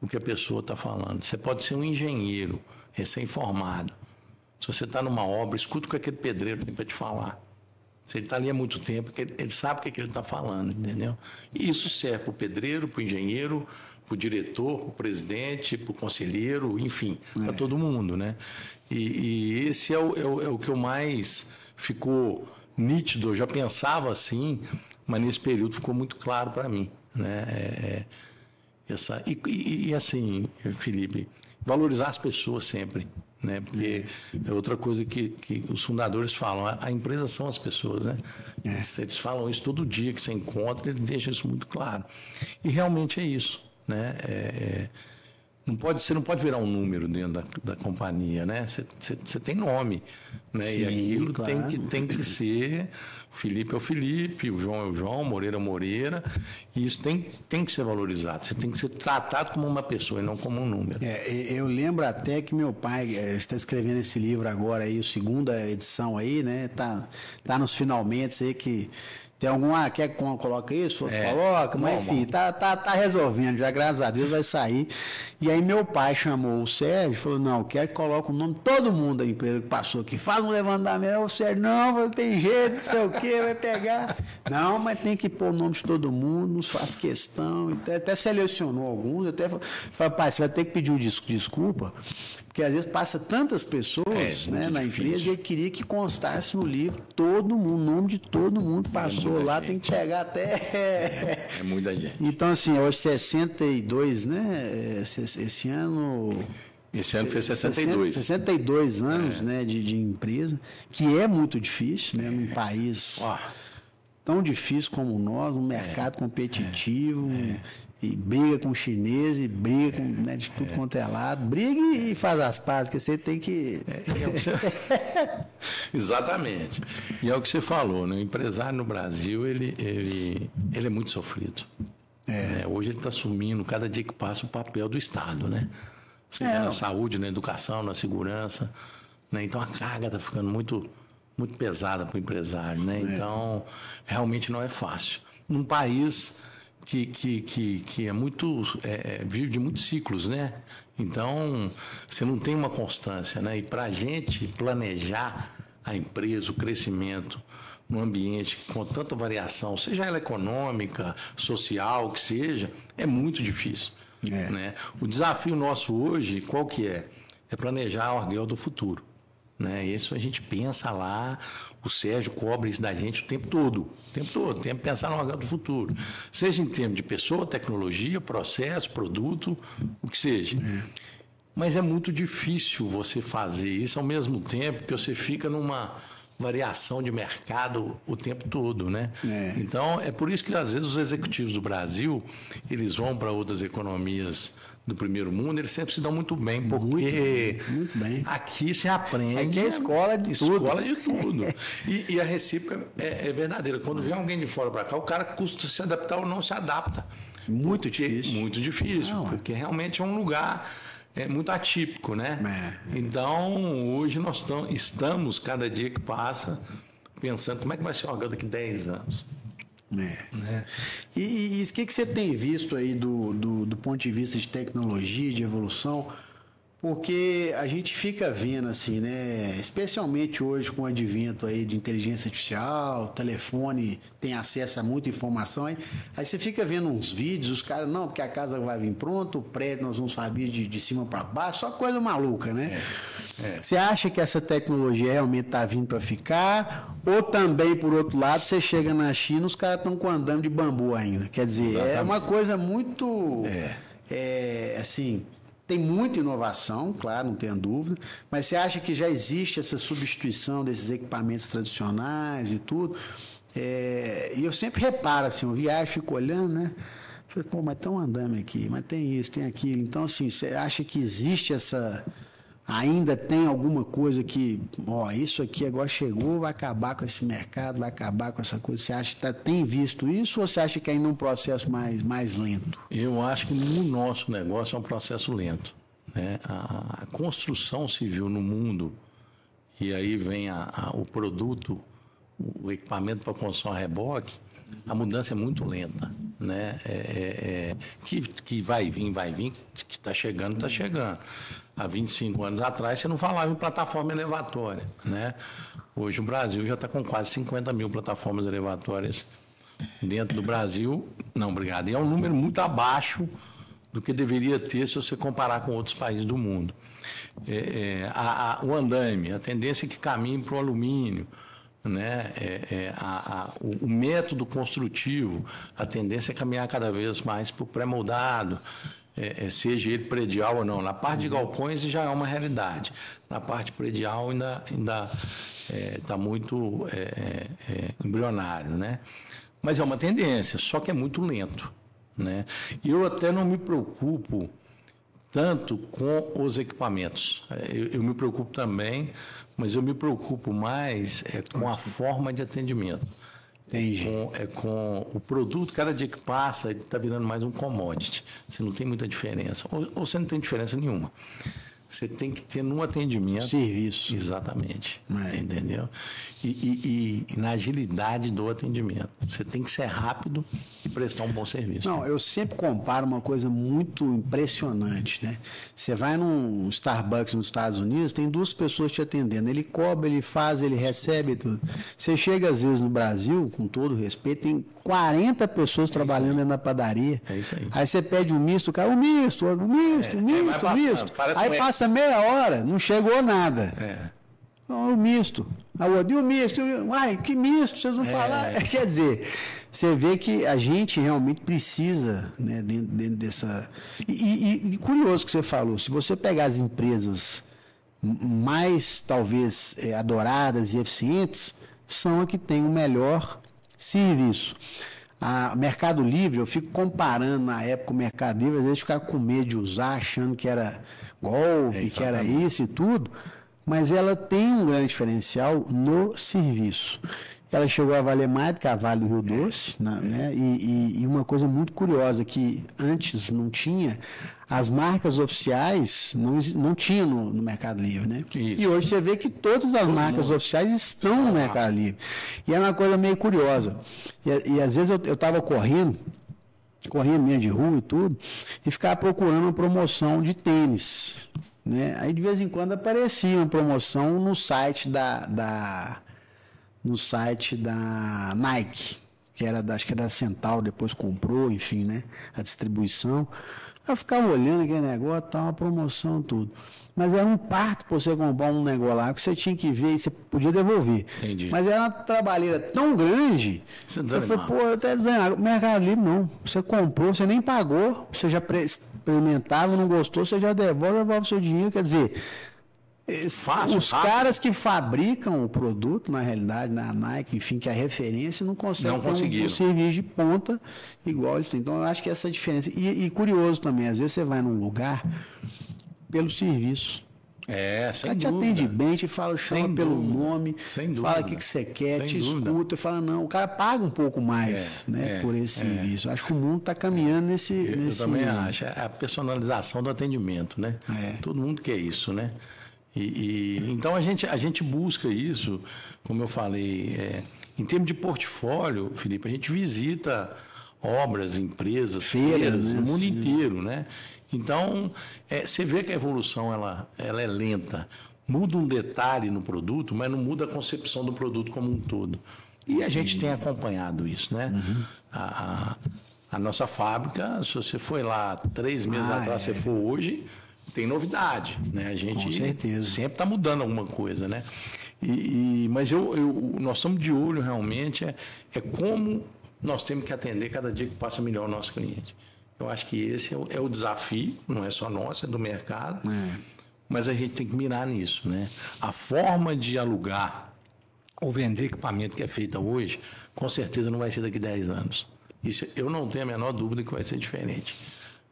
o que a pessoa está falando. Você pode ser um engenheiro recém-formado. Se você está numa obra, escuta o que aquele pedreiro tem para te falar. Se ele está ali há muito tempo, ele sabe o que ele está falando, entendeu? E isso serve para o pedreiro, para o engenheiro, para o diretor, para o presidente, para o conselheiro, enfim, para todo mundo, né? E esse é o que eu mais ficou nítido. Eu já pensava assim, mas nesse período ficou muito claro para mim, né? E assim, Felipe, valorizar as pessoas sempre, né? Porque é outra coisa que os fundadores falam, a empresa são as pessoas, né? Eles falam isso todo dia que você encontra, eles deixam isso muito claro. E realmente é isso, né? Você não pode virar um número dentro da companhia, né? Você tem nome, né? Sim, e aquilo claro. tem que ser... O Felipe é o Felipe, o João é o João, o Moreira é o Moreira. E isso tem que ser valorizado. Você tem que ser tratado como uma pessoa e não como um número. Eu lembro até que meu pai está escrevendo esse livro agora aí, a segunda edição aí, né? Tá nos finalmente aí que... Tem alguma... Quer que coloca isso? Coloca, mas enfim, tá resolvendo já, graças a Deus vai sair. E aí meu pai chamou o Sérgio e falou, não, quero que coloque o nome de todo mundo da empresa que passou aqui. Faz um levantamento. O Sérgio, não tem jeito, não sei o quê, vai pegar. Não, mas tem que pôr o nome de todo mundo, nos faz questão. Até selecionou alguns, até falou, pai, você vai ter que pedir desculpa, porque às vezes passa tantas pessoas na empresa e eu queria que constasse no livro todo mundo, o nome de todo mundo passou lá, gente. Tem que chegar até... É muita gente. Então, assim, hoje 62, né? Esse ano... Esse ano fez 62. 62 anos né, de empresa, que é muito difícil, né? Num país tão difícil como o nosso, um mercado competitivo... E briga com o chinês, e briga com, né, de tudo quanto é lado. Briga e faz as pazes, que você tem que... Exatamente. E é o que você falou, né? O empresário no Brasil, ele é muito sofrido. Né? Hoje ele está assumindo, cada dia que passa, o papel do Estado, né? Na saúde, na educação, na segurança. Né? Então a carga está ficando muito, muito pesada para o empresário, né? Então, realmente não é fácil. Num país... que é muito vive de muitos ciclos, né? Então você não tem uma constância, né? E para a gente planejar a empresa, o crescimento num ambiente com tanta variação, seja ela econômica, social, que seja, é muito difícil, né? O desafio nosso hoje, qual que é? É planejar o Arguel do futuro. Né? Isso a gente pensa lá, o Sérgio cobra isso da gente o tempo todo, tem que pensar no Arguel do futuro, seja em termos de pessoa, tecnologia, processo, produto, o que seja. Mas é muito difícil você fazer isso ao mesmo tempo que você fica numa variação de mercado o tempo todo, né? Então, é por isso que às vezes os executivos do Brasil, eles vão para outras economias do primeiro mundo, eles sempre se dão muito bem, porque muito bem. Aqui se aprende... Aqui é escola de tudo. E a recíproca é verdadeira. Quando vem alguém de fora para cá, o cara custa se adaptar ou não se adapta. Muito difícil. Muito difícil, porque realmente é um lugar muito atípico, né? Então, hoje nós estamos, cada dia que passa, pensando como é que vai ser o Arguel daqui a 10 anos. Né? E o que você tem visto aí do ponto de vista de tecnologia, de evolução? Porque a gente fica vendo assim, né? Especialmente hoje com o advento aí de inteligência artificial, telefone tem acesso a muita informação, aí você fica vendo uns vídeos, os caras, não, porque a casa vai vir pronto, o prédio nós vamos saber de cima para baixo, só coisa maluca, né? Você acha que essa tecnologia realmente está vindo para ficar? Ou também, por outro lado, você chega na China, os caras estão com andame de bambu ainda. Quer dizer, é uma coisa muito... assim... Tem muita inovação, claro, não tenho dúvida, mas você acha que já existe essa substituição desses equipamentos tradicionais e tudo? E eu sempre reparo, assim, eu viajo, fico olhando, né? Falei, pô, mas tem um andame aqui, mas tem isso, tem aquilo. Então, assim, você acha que existe Ainda tem alguma coisa que, isso aqui agora chegou, vai acabar com esse mercado, vai acabar com essa coisa? Você acha que tem visto isso ou você acha que ainda é um processo mais lento? Eu acho que no nosso negócio é um processo lento, né? A construção civil no mundo, e aí vem o produto, o equipamento para construção a reboque, a mudança é muito lenta, né? Que vai vir, que está chegando, está chegando. Há 25 anos atrás, você não falava em plataforma elevatória, né? Hoje o Brasil já está com quase 50 mil plataformas elevatórias dentro do Brasil. Não, obrigado. E é um número muito abaixo do que deveria ter se você comparar com outros países do mundo. O andaime, a tendência é que caminhe para o alumínio, né? O método construtivo, a tendência é caminhar cada vez mais para o pré-moldado, seja ele predial ou não. Na parte de galpões já é uma realidade. Na parte predial ainda está muito embrionário, né? Mas é uma tendência, só que é muito lento, né? E eu até não me preocupo tanto com os equipamentos. Eu me preocupo também, mas eu me preocupo mais com a forma de atendimento. Entendi. Com o produto, cada dia que passa, ele está virando mais um commodity. Você não tem muita diferença, ou você não tem diferença nenhuma. Você tem que ter no atendimento... Serviço. Exatamente. Entendeu? E na agilidade do atendimento. Você tem que ser rápido e prestar um bom serviço. Não, eu sempre comparo uma coisa muito impressionante, né? Você vai num Starbucks nos Estados Unidos, tem 2 pessoas te atendendo. Ele cobra, ele faz, ele recebe tudo. Você chega às vezes no Brasil, com todo respeito, tem 40 pessoas trabalhando dentro da padaria. É isso aí. Aí você pede um misto, o cara, o misto. Aí passa meia hora, não chegou nada. O misto. E o misto? Uai, que misto? Vocês não falaram? Quer dizer, você vê que a gente realmente precisa, né, dentro dessa... E curioso que você falou, se você pegar as empresas mais, talvez, adoradas e eficientes, são as que têm o melhor serviço. A Mercado Livre, eu fico comparando na época o Mercado Livre, às vezes ficava com medo de usar, achando que era golpe, que era isso e tudo, mas ela tem um grande diferencial no serviço. Ela chegou a valer mais do que a Vale do Rio Doce, né? E uma coisa muito curiosa que antes não tinha, as marcas oficiais não tinham no Mercado Livre, né? Isso. E hoje você vê que todas as marcas oficiais estão no Mercado Livre. E é uma coisa meio curiosa. E às vezes eu estava corria mesmo de rua e tudo, e ficava procurando uma promoção de tênis, né? Aí de vez em quando aparecia uma promoção no site da Nike, acho que era da Central, depois comprou, enfim, né? A distribuição. Eu ficava olhando aquele negócio, tá uma promoção, tudo. Mas era um parto para você comprar um negócio lá, que você tinha que ver e você podia devolver. Entendi. Mas era uma trabalheira tão grande, eu falei, eu até desanimava. Mercado Livre não. Você comprou, você nem pagou, você já experimentava, não gostou, você já devolve o seu dinheiro. Quer dizer, os caras que fabricam o produto, na realidade, na Nike, enfim, que é a referência, não conseguem ter um serviço de ponta igual eles têm. Então, eu acho que essa é a diferença. E curioso também, às vezes você vai num lugar pelo serviço. Sem dúvida. Te atende bem, te fala, chama pelo nome, fala o que você quer, te escuta, fala, não, o cara paga um pouco mais por esse serviço. Acho que o mundo está caminhando nesse... Eu também acho. É a personalização do atendimento, né? Todo mundo quer isso, né? Então a gente busca isso, como eu falei, em termos de portfólio, Felipe, a gente visita obras, empresas, feiras no mundo inteiro, né? Então, você vê que a evolução ela é lenta. Muda um detalhe no produto, mas não muda a concepção do produto como um todo. E a gente tem acompanhado isso, né? A nossa fábrica, se você foi lá 3 meses atrás, você for hoje, tem novidade, né? A gente com certeza sempre está mudando alguma coisa, né? Mas nós estamos de olho realmente, como nós temos que atender cada dia que passa melhor o nosso cliente. Eu acho que esse é o desafio, não é só nosso, é do mercado, mas a gente tem que mirar nisso, né? A forma de alugar ou vender equipamento que é feita hoje, com certeza não vai ser daqui a 10 anos. Isso eu não tenho a menor dúvida que vai ser diferente.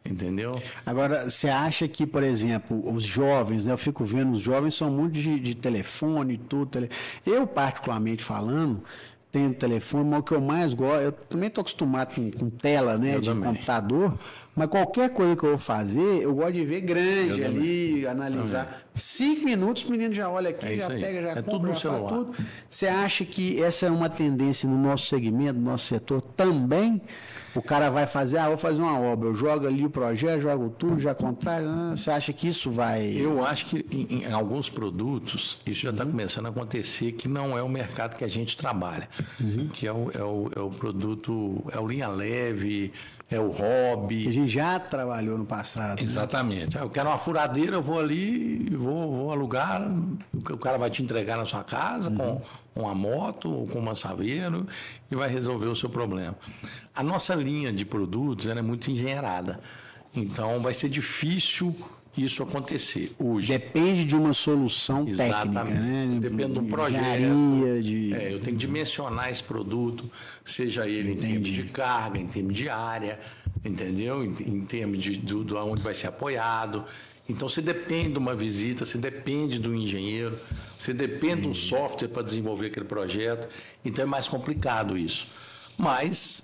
Entendeu? Agora, você acha que, por exemplo, os jovens, né? Eu fico vendo, os jovens são muito de telefone e tudo. Eu, particularmente falando, tenho telefone, mas o que eu mais gosto, eu também estou acostumado com tela, né? De computador, mas qualquer coisa que eu vou fazer, eu gosto de ver grande ali, analisar. 5 minutos, o menino já olha aqui, já pega, já compra, tudo no já celular. faz tudo. Você acha que essa é uma tendência no nosso segmento, no nosso setor também? O cara vai fazer, vou fazer uma obra, eu jogo ali o projeto, jogo tudo, já contrato. Você acha que isso vai... Eu acho que em alguns produtos, isso já está começando a acontecer, que não é o mercado que a gente trabalha. Que é o produto, é o linha leve, é o hobby. Que a gente já trabalhou no passado. Exatamente. Eu quero uma furadeira, eu vou ali, vou alugar, o cara vai te entregar na sua casa com uma moto, com um massaveiro e vai resolver o seu problema. A nossa linha de produtos ela é muito engenheirada, então vai ser difícil isso acontecer hoje. Depende de uma solução técnica, né? Depende de um projeto. Eu tenho que dimensionar esse produto, seja ele em termos de carga, em termos de área, entendeu? Em termos de onde vai ser apoiado. Então, você depende de uma visita, você depende do engenheiro, você depende de um software para desenvolver aquele projeto. Então, é mais complicado isso. Mas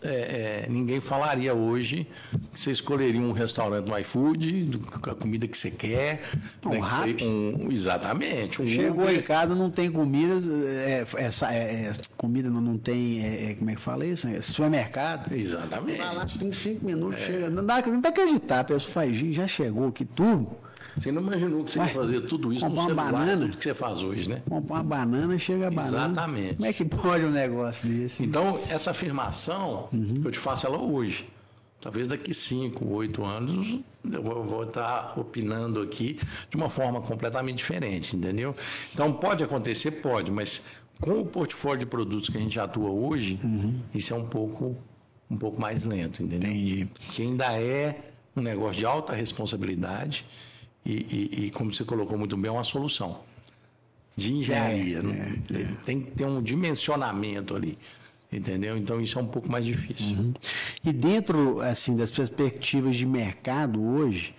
ninguém falaria hoje que você escolheria um restaurante no iFood, a comida que você quer. Exatamente. Chegou Uber. Em casa, não tem comida, comida não tem, como é que fala isso? Supermercado. Exatamente. Vai lá, tem 5 minutos, chega. Não dá para acreditar, a pessoa faz, já chegou aqui tudo. Você não imaginou que você ia fazer tudo isso no celular, banana, tudo que você faz hoje, né? Comprar uma banana, chega a banana. Exatamente. Como é que pode um negócio desse? Então, essa afirmação, eu te faço ela hoje. Talvez daqui 5, 8 anos, eu vou estar opinando aqui de uma forma completamente diferente, entendeu? Então, pode acontecer? Pode, mas com o portfólio de produtos que a gente atua hoje, isso é um pouco mais lento, entendeu? Entendi. Que ainda é um negócio de alta responsabilidade. E como você colocou muito bem, é uma solução de engenharia. Tem que ter um dimensionamento ali, entendeu? Então, isso é um pouco mais difícil. E dentro assim, das perspectivas de mercado hoje,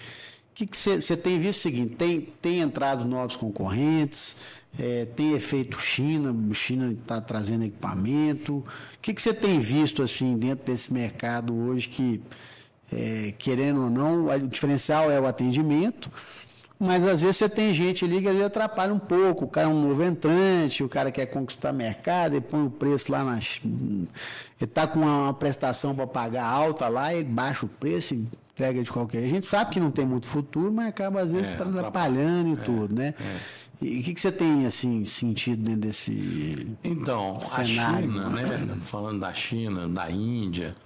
o que você tem visto o seguinte, tem entrado novos concorrentes, tem efeito China está trazendo equipamento. O que você tem visto assim, dentro desse mercado hoje que... querendo ou não, o diferencial é o atendimento, mas às vezes você tem gente ali que às vezes atrapalha um pouco, o cara é um novo entrante, o cara quer conquistar mercado, ele põe o preço lá, ele está com uma prestação para pagar alta lá, ele baixa o preço e entrega de qualquer jeito. A gente sabe que não tem muito futuro, mas acaba às vezes atrapalhando e tudo, né? E o que você tem assim, sentido dentro desse cenário? A China, né? Falando da China, da Índia...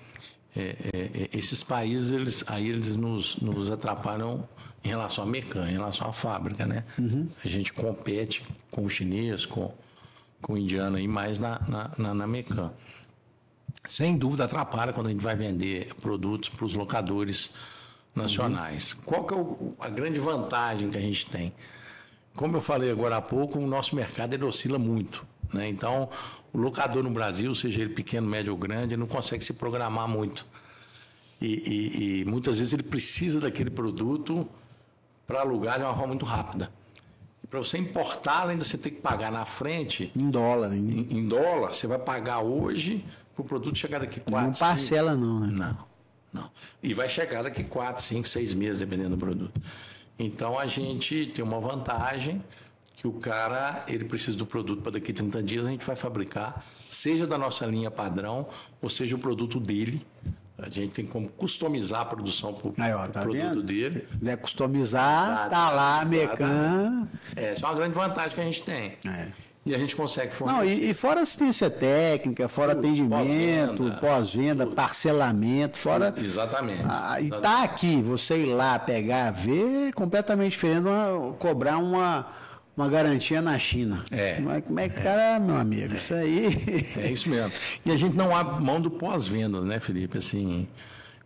esses países eles nos atrapalham em relação à mecânica, em relação à fábrica, né? A gente compete com o chinês, com o indiano aí mais na mecânica. Sem dúvida atrapalha quando a gente vai vender produtos para os locadores nacionais. Qual que é a grande vantagem que a gente tem? Como eu falei agora há pouco, o nosso mercado ele oscila muito, né? Então, o locador no Brasil, seja ele pequeno, médio ou grande, ele não consegue se programar muito. E muitas vezes ele precisa daquele produto para alugar de uma forma muito rápida. Para você importá-lo, ainda você tem que pagar na frente. Em dólar, hein? Em dólar, você vai pagar hoje para o produto chegar daqui 4, não parcela 5... não, né? Não. E vai chegar daqui 4, 5, 6 meses, dependendo do produto. Então, a gente tem uma vantagem que o cara, ele precisa do produto para daqui 30 dias, a gente vai fabricar, seja da nossa linha padrão, ou seja o produto dele. A gente tem como customizar a produção para o produto dele. Se quiser customizar, tá lá, Mecan. Essa é uma grande vantagem que a gente tem. E a gente consegue fornecer. Não, e fora assistência técnica, fora atendimento, pós-venda, parcelamento, fora... Exatamente. E tá aqui, você ir lá, pegar, ver, é completamente diferente de cobrar uma garantia na China. Como é que o cara, meu amigo, isso aí... É isso mesmo. E a gente não abre mão do pós-venda, né, Felipe? Assim,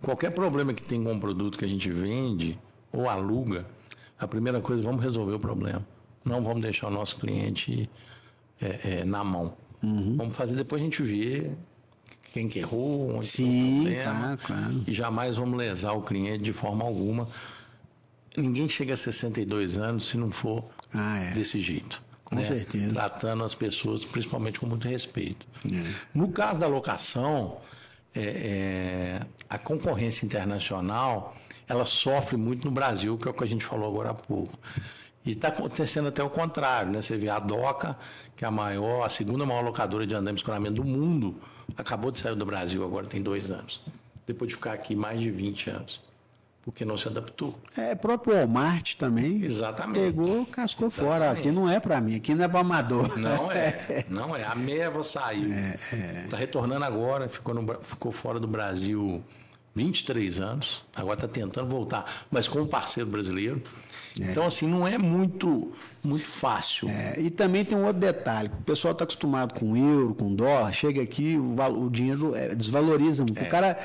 qualquer problema que tem com um produto que a gente vende ou aluga, a primeira coisa, vamos resolver o problema. Não vamos deixar o nosso cliente na mão. Vamos fazer, depois a gente vê quem que errou, onde Sim, foi o problema, claro. e jamais vamos lesar o cliente de forma alguma. Ninguém chega a 62 anos se não for desse jeito. Com certeza. Tratando as pessoas, principalmente com muito respeito. No caso da locação, a concorrência internacional, ela sofre muito no Brasil, que é o que a gente falou agora há pouco. E está acontecendo até o contrário, né? Você vê a DOCA, que é a segunda maior locadora de andaime e escoramento do mundo, acabou de sair do Brasil, agora tem 2 anos. Depois de ficar aqui mais de 20 anos. Porque não se adaptou. O próprio Walmart também. Exatamente. Pegou, cascou fora. Aqui não é para mim, aqui não é para amador. Não é. A Meva saiu. Está retornando agora, ficou fora do Brasil 23 anos. Agora está tentando voltar, mas com um parceiro brasileiro. Então, assim, não é muito fácil. E também tem um outro detalhe. O pessoal está acostumado com euro, com dólar. Chega aqui, o dinheiro desvaloriza muito. O cara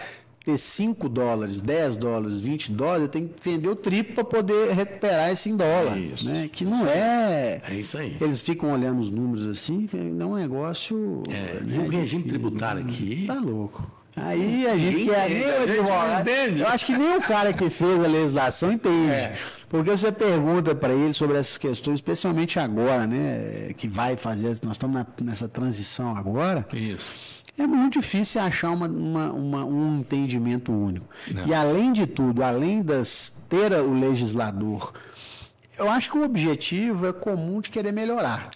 ter $5, $10, $20, tem que vender o triplo para poder recuperar esse em dólar. Isso. Né? Que não é... É isso aí. Eles ficam olhando os números assim, é um negócio... E o regime tributário aqui... Tá louco. Aí a gente quer nem o advogado. Eu acho que nem o cara que fez a legislação entende. Porque você pergunta para ele sobre essas questões, especialmente agora, né? Que vai fazer... Nós estamos nessa transição agora. Isso. É muito difícil achar um entendimento único. Não. E, além de tudo, além de ter o legislador, eu acho que o objetivo é comum de querer melhorar.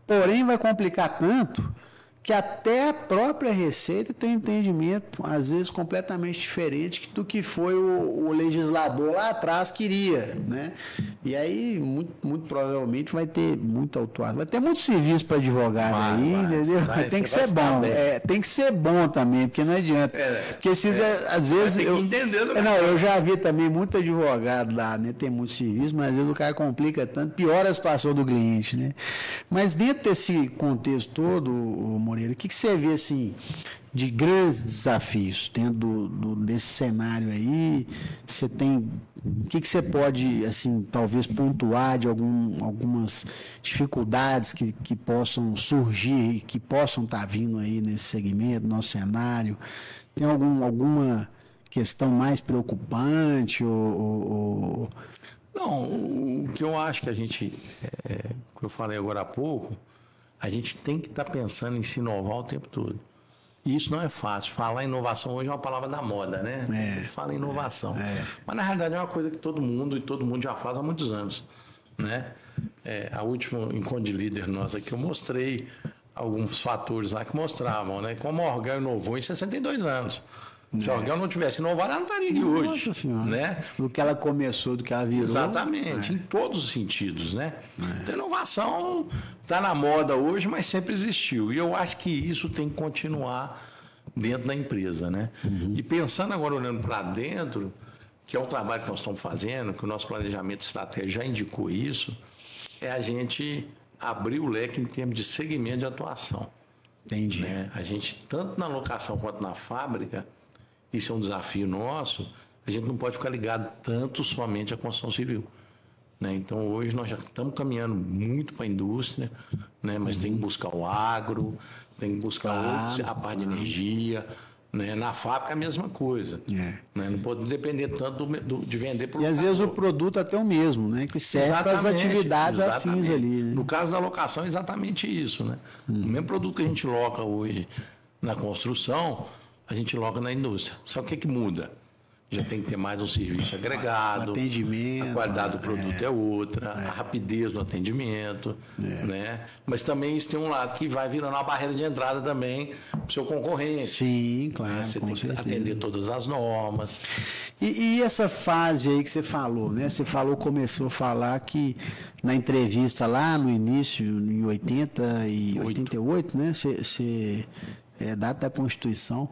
Porém, vai complicar tanto que até a própria Receita tem um entendimento, às vezes, completamente diferente do que foi o legislador lá atrás queria, né? E aí, muito provavelmente, vai ter muito autuado. Vai ter muito serviço para advogado entendeu? Tem que ser bom. Tem que ser bom também, porque não adianta. Porque às vezes... eu já vi também muito advogado lá, né? Tem muito serviço, mas às vezes o cara complica tanto, piora a situação do cliente, né? Mas dentro desse contexto todo, Moreira, o que você vê, assim, de grandes desafios dentro desse cenário aí? Você tem... O que você pode, assim, talvez pontuar de algumas dificuldades que possam surgir, que possam estar vindo aí nesse segmento, no nosso cenário? Tem alguma questão mais preocupante ou... Não, o que eu acho que a gente, que eu falei agora há pouco, a gente tem que estar pensando em se inovar o tempo todo. E isso não é fácil. Falar em inovação hoje é uma palavra da moda, né? A gente fala em inovação. Mas, na realidade, é uma coisa que todo mundo já faz há muitos anos, né? A última encontro de líder nossa aqui, eu mostrei alguns fatores lá que mostravam, né? Como a Orgel inovou em 62 anos. Se a Orgel não tivesse inovado, ela não estaria aqui hoje. Nossa Senhora. Né? Do que ela começou, do que ela virou. Exatamente, em todos os sentidos, né? Então, a inovação está na moda hoje, mas sempre existiu. E eu acho que isso tem que continuar dentro da empresa, né? E pensando agora, olhando para dentro, que é o trabalho que nós estamos fazendo, que o nosso planejamento estratégico já indicou isso, é a gente abrir o leque em termos de segmento de atuação. Entendi. Né? A gente, tanto na locação quanto na fábrica, isso é um desafio nosso, a gente não pode ficar ligado tanto somente à construção civil. Né? Então, hoje nós já estamos caminhando muito para a indústria, né? Mas tem que buscar o agro, tem que buscar a parte de energia. Né? Na fábrica é a mesma coisa. Né? Não pode depender tanto de vender para o... E às vezes o produto até o mesmo, né? Que serve para as atividades afins ali. Né? No caso da locação, é exatamente isso. Né? O mesmo produto que a gente loca hoje na construção, a gente loca na indústria. Só que o que muda? Já tem que ter mais um serviço agregado, o atendimento, a qualidade do produto é outra, a rapidez do atendimento, né? Mas também isso tem um lado que vai virando uma barreira de entrada também para o seu concorrente. Sim, claro. Né? Você tem que atender todas as normas. E essa fase aí que você falou, né? Você começou a falar que na entrevista lá no início, em 88, né? Você data da Constituição.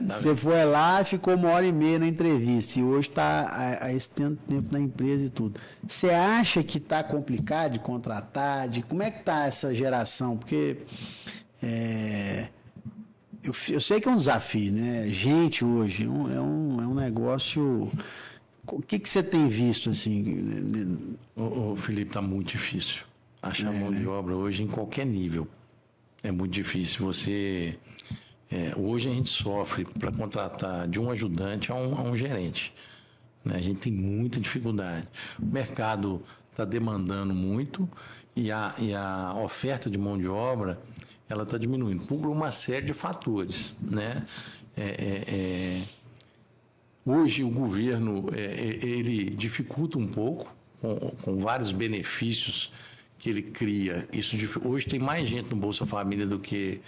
Você foi lá e ficou 1h30 na entrevista. E hoje está a esse tempo na empresa e tudo. Você acha que está complicado de contratar? Como é que está essa geração? Porque eu sei que é um desafio, né? Gente hoje é um negócio... O que você tem visto assim? O Felipe, está muito difícil. Achar mão de obra hoje em qualquer nível. É muito difícil. Você Hoje a gente sofre para contratar de um ajudante a um gerente, né? A gente tem muita dificuldade. O mercado está demandando muito e a oferta de mão de obra ela está diminuindo por uma série de fatores, né? Hoje o governo ele dificulta um pouco com vários benefícios que ele cria. Hoje tem mais gente no Bolsa Família do que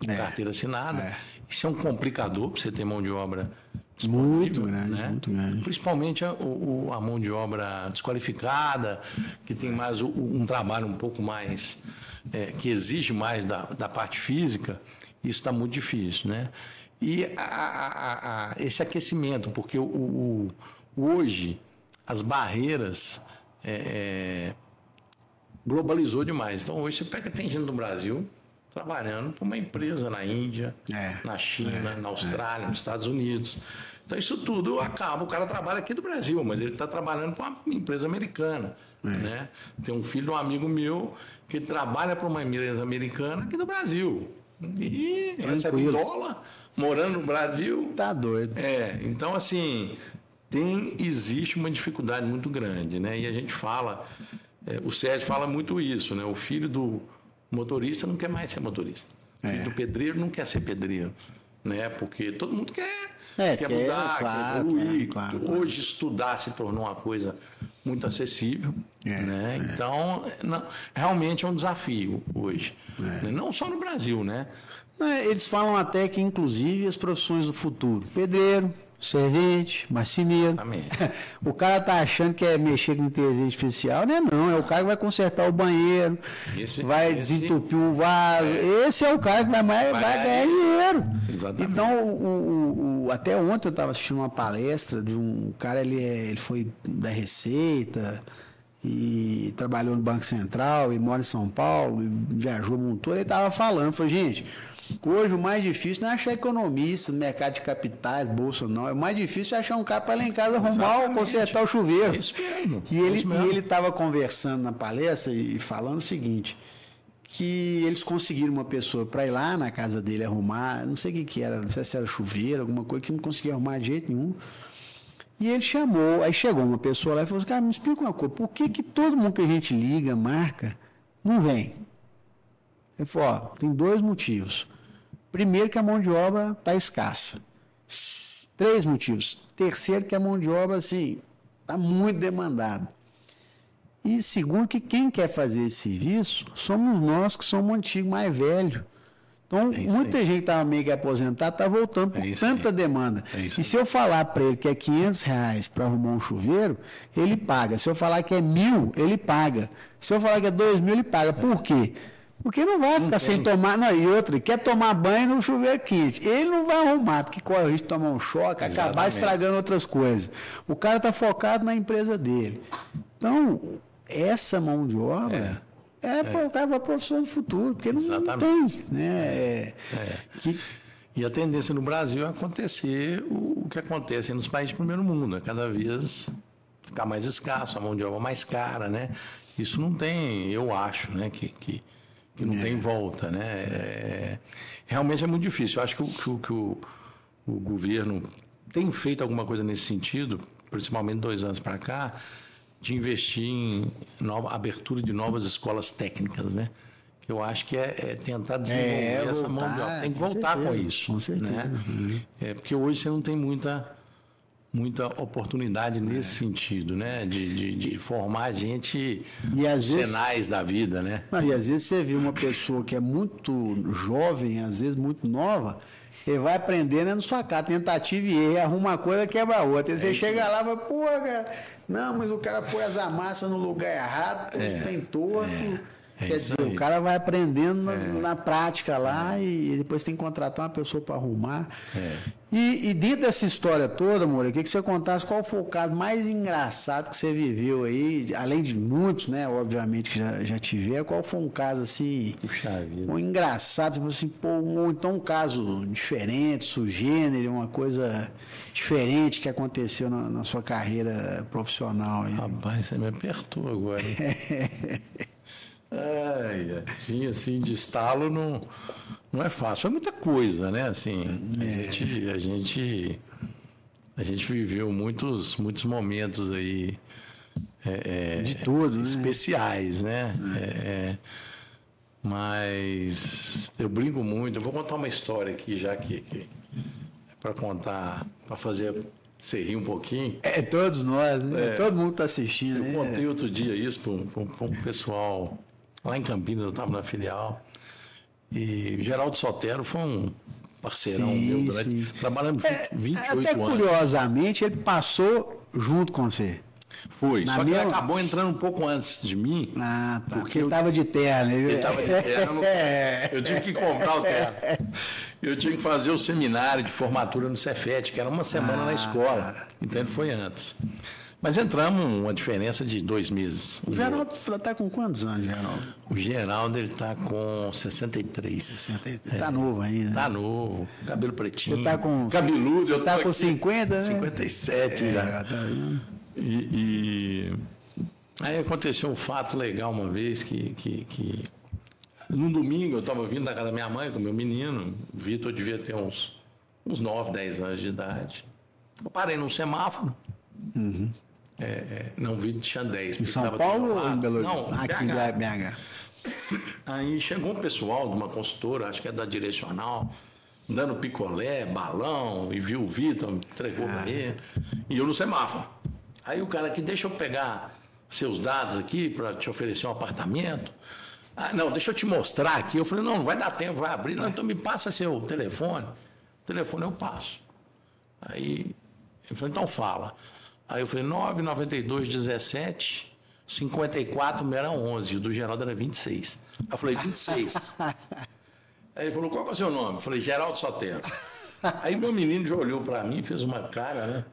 carteira assinada. Isso é um complicador para você ter mão de obra disponível, muito grande, né? Muito grande. Principalmente a mão de obra desqualificada, que tem mais um trabalho um pouco mais, que exige mais da parte física, isso está muito difícil, né? E esse aquecimento, porque hoje as barreiras globalizou demais. Então hoje você tem gente no Brasil trabalhando para uma empresa na Índia, na China, na Austrália, nos Estados Unidos. Então isso tudo acaba, o cara trabalha aqui do Brasil, mas ele está trabalhando para uma empresa americana. Né? Tem um filho de um amigo meu que trabalha para uma empresa americana aqui do Brasil. E recebe dólar, morando no Brasil. Tá doido. Então assim, existe uma dificuldade muito grande, né? E a gente fala, o Sérgio fala muito isso, né? O filho do motorista não quer mais ser motorista. O filho do pedreiro não quer ser pedreiro, né? Porque todo mundo quer mudar, quer evoluir. Claro. Hoje estudar se tornou uma coisa muito acessível, né? Então, realmente é um desafio hoje. Né? Não só no Brasil, né? Eles falam até que, inclusive, as profissões do futuro, pedreiro, servente, marceneiro. Exatamente. O cara tá achando que é mexer com inteligência artificial, né? Não, é o cara que vai consertar o banheiro, vai desentupir um vaso. Esse é o cara que vai ganhar dinheiro. Exatamente. Então, até ontem eu estava assistindo uma palestra de um cara, ele foi da Receita e trabalhou no Banco Central e mora em São Paulo, e viajou o mundo todo. Ele estava falando, falou, gente, hoje o mais difícil não é achar economista no mercado de capitais, bolsa não. O mais difícil é achar um cara para ir lá em casa arrumar ou consertar o chuveiro. É isso mesmo. E ele estava conversando na palestra e falando o seguinte, que eles conseguiram uma pessoa para ir lá na casa dele arrumar, não sei o que era, não sei se era chuveiro, alguma coisa que não conseguia arrumar de jeito nenhum. E ele chamou, aí chegou uma pessoa lá e falou assim, cara, me explica uma coisa, por que todo mundo que a gente liga, marca, não vem? Ele falou, tem 2 motivos. Primeiro, que a mão de obra está escassa. 3 motivos. Terceiro, que a mão de obra, assim, está muito demandada. E segundo, que quem quer fazer esse serviço somos nós que somos antigos, mais velhos. Então, muita gente que estava meio que aposentado está voltando por tanta demanda. E se eu falar para ele que é R$500 para arrumar um chuveiro, ele paga. Se eu falar que é 1.000, ele paga. Se eu falar que é 2.000, ele paga. Por quê? Porque não vai ficar sem tomar. Não, e outra, quer tomar banho no chuveiro quente. Ele não vai arrumar, porque corre o risco de tomar um choque, acabar estragando outras coisas. O cara está focado na empresa dele. Então, essa mão de obra o cara vai para a profissão do futuro, porque não tem. Né? E a tendência no Brasil é acontecer o que acontece nos países do primeiro mundo, cada vez ficar mais escasso, a mão de obra mais cara, né? Isso não tem, eu acho, né, que não tem volta, né? Realmente é muito difícil. Eu acho que o governo tem feito alguma coisa nesse sentido, principalmente 2 anos para cá, de investir em abertura de novas escolas técnicas, né? Que eu acho que é tentar desenvolver essa mão de obra. Tem que voltar com isso. Com certeza. Né? Porque hoje você não tem muita oportunidade nesse sentido, né? De formar gente senais da vida, né? E às vezes você vê uma pessoa que é muito jovem, às vezes muito nova, ele vai aprendendo na sua casa, tentativa e erro, arruma uma coisa, quebra a outra. E você chega lá e fala, pô, cara, não, mas o cara põe as amassas no lugar errado, tem torto. Quer dizer, o cara vai aprendendo na prática lá e depois tem que contratar uma pessoa para arrumar. E dentro dessa história toda, Moura, eu queria que você contasse qual foi o caso mais engraçado que você viveu aí, além de muitos, né, obviamente que já tiver, qual foi um caso assim, um engraçado, você falou assim, pô, ou então um caso diferente, sugênero, uma coisa diferente que aconteceu na sua carreira profissional aí. Rapaz, você me apertou agora, hein? Vinha assim de estalo, não Não é fácil, foi muita coisa, né? Assim, a gente viveu muitos momentos aí de tudo, especiais, né? Mas eu brinco muito. Eu vou contar uma história aqui, já que é para contar, para fazer você rir um pouquinho. Todos nós, né? Todo mundo está assistindo. Eu contei outro dia isso para um pessoal lá em Campinas, eu estava na filial. E o Geraldo Sotero foi um parceirão meu durante. Trabalhamos 28 anos. Até curiosamente, ele passou junto com você. Foi, só que ele acabou entrando um pouco antes de mim. Ah, tá. Porque ele estava de terno. Ele estava de terno. Eu tive que comprar o terno. Eu tinha que fazer o seminário de formatura no Cefet, que era uma semana na escola. Então ele foi antes. Mas entramos uma diferença de 2 meses. O Geraldo está com quantos anos, Geraldo? O Geraldo está com 63. Está novo ainda. Está novo, cabelo pretinho. Você está com... Cabeludo. Você está com 50, né? 57 já. Tá vendo? E aí aconteceu um fato legal uma vez que num domingo eu estava vindo da casa da minha mãe com meu menino, o Vitor devia ter uns 9, 10 anos de idade. Eu parei num semáforo. Uhum. Não, o Vitor tinha 10. Em São Paulo ou em Belo Horizonte? Não, aqui em BH. Aí chegou um pessoal de uma consultora, acho que é da Direcional, dando picolé, balão, e viu o Vitor, me entregou para ele, e eu no semáforo. Aí o cara aqui, deixa eu pegar seus dados aqui para te oferecer um apartamento. Ah, não, deixa eu te mostrar aqui. Eu falei, não vai dar tempo, vai abrir. Não, então me passa seu telefone. O telefone eu passo. Aí ele falou, então fala. Aí eu falei, 992 17 54 era 11. O do Geraldo era 26. Aí eu falei, 26. Aí ele falou, qual é o seu nome? Eu falei, Geraldo Sotero. Aí meu menino já olhou para mim, fez uma cara, né?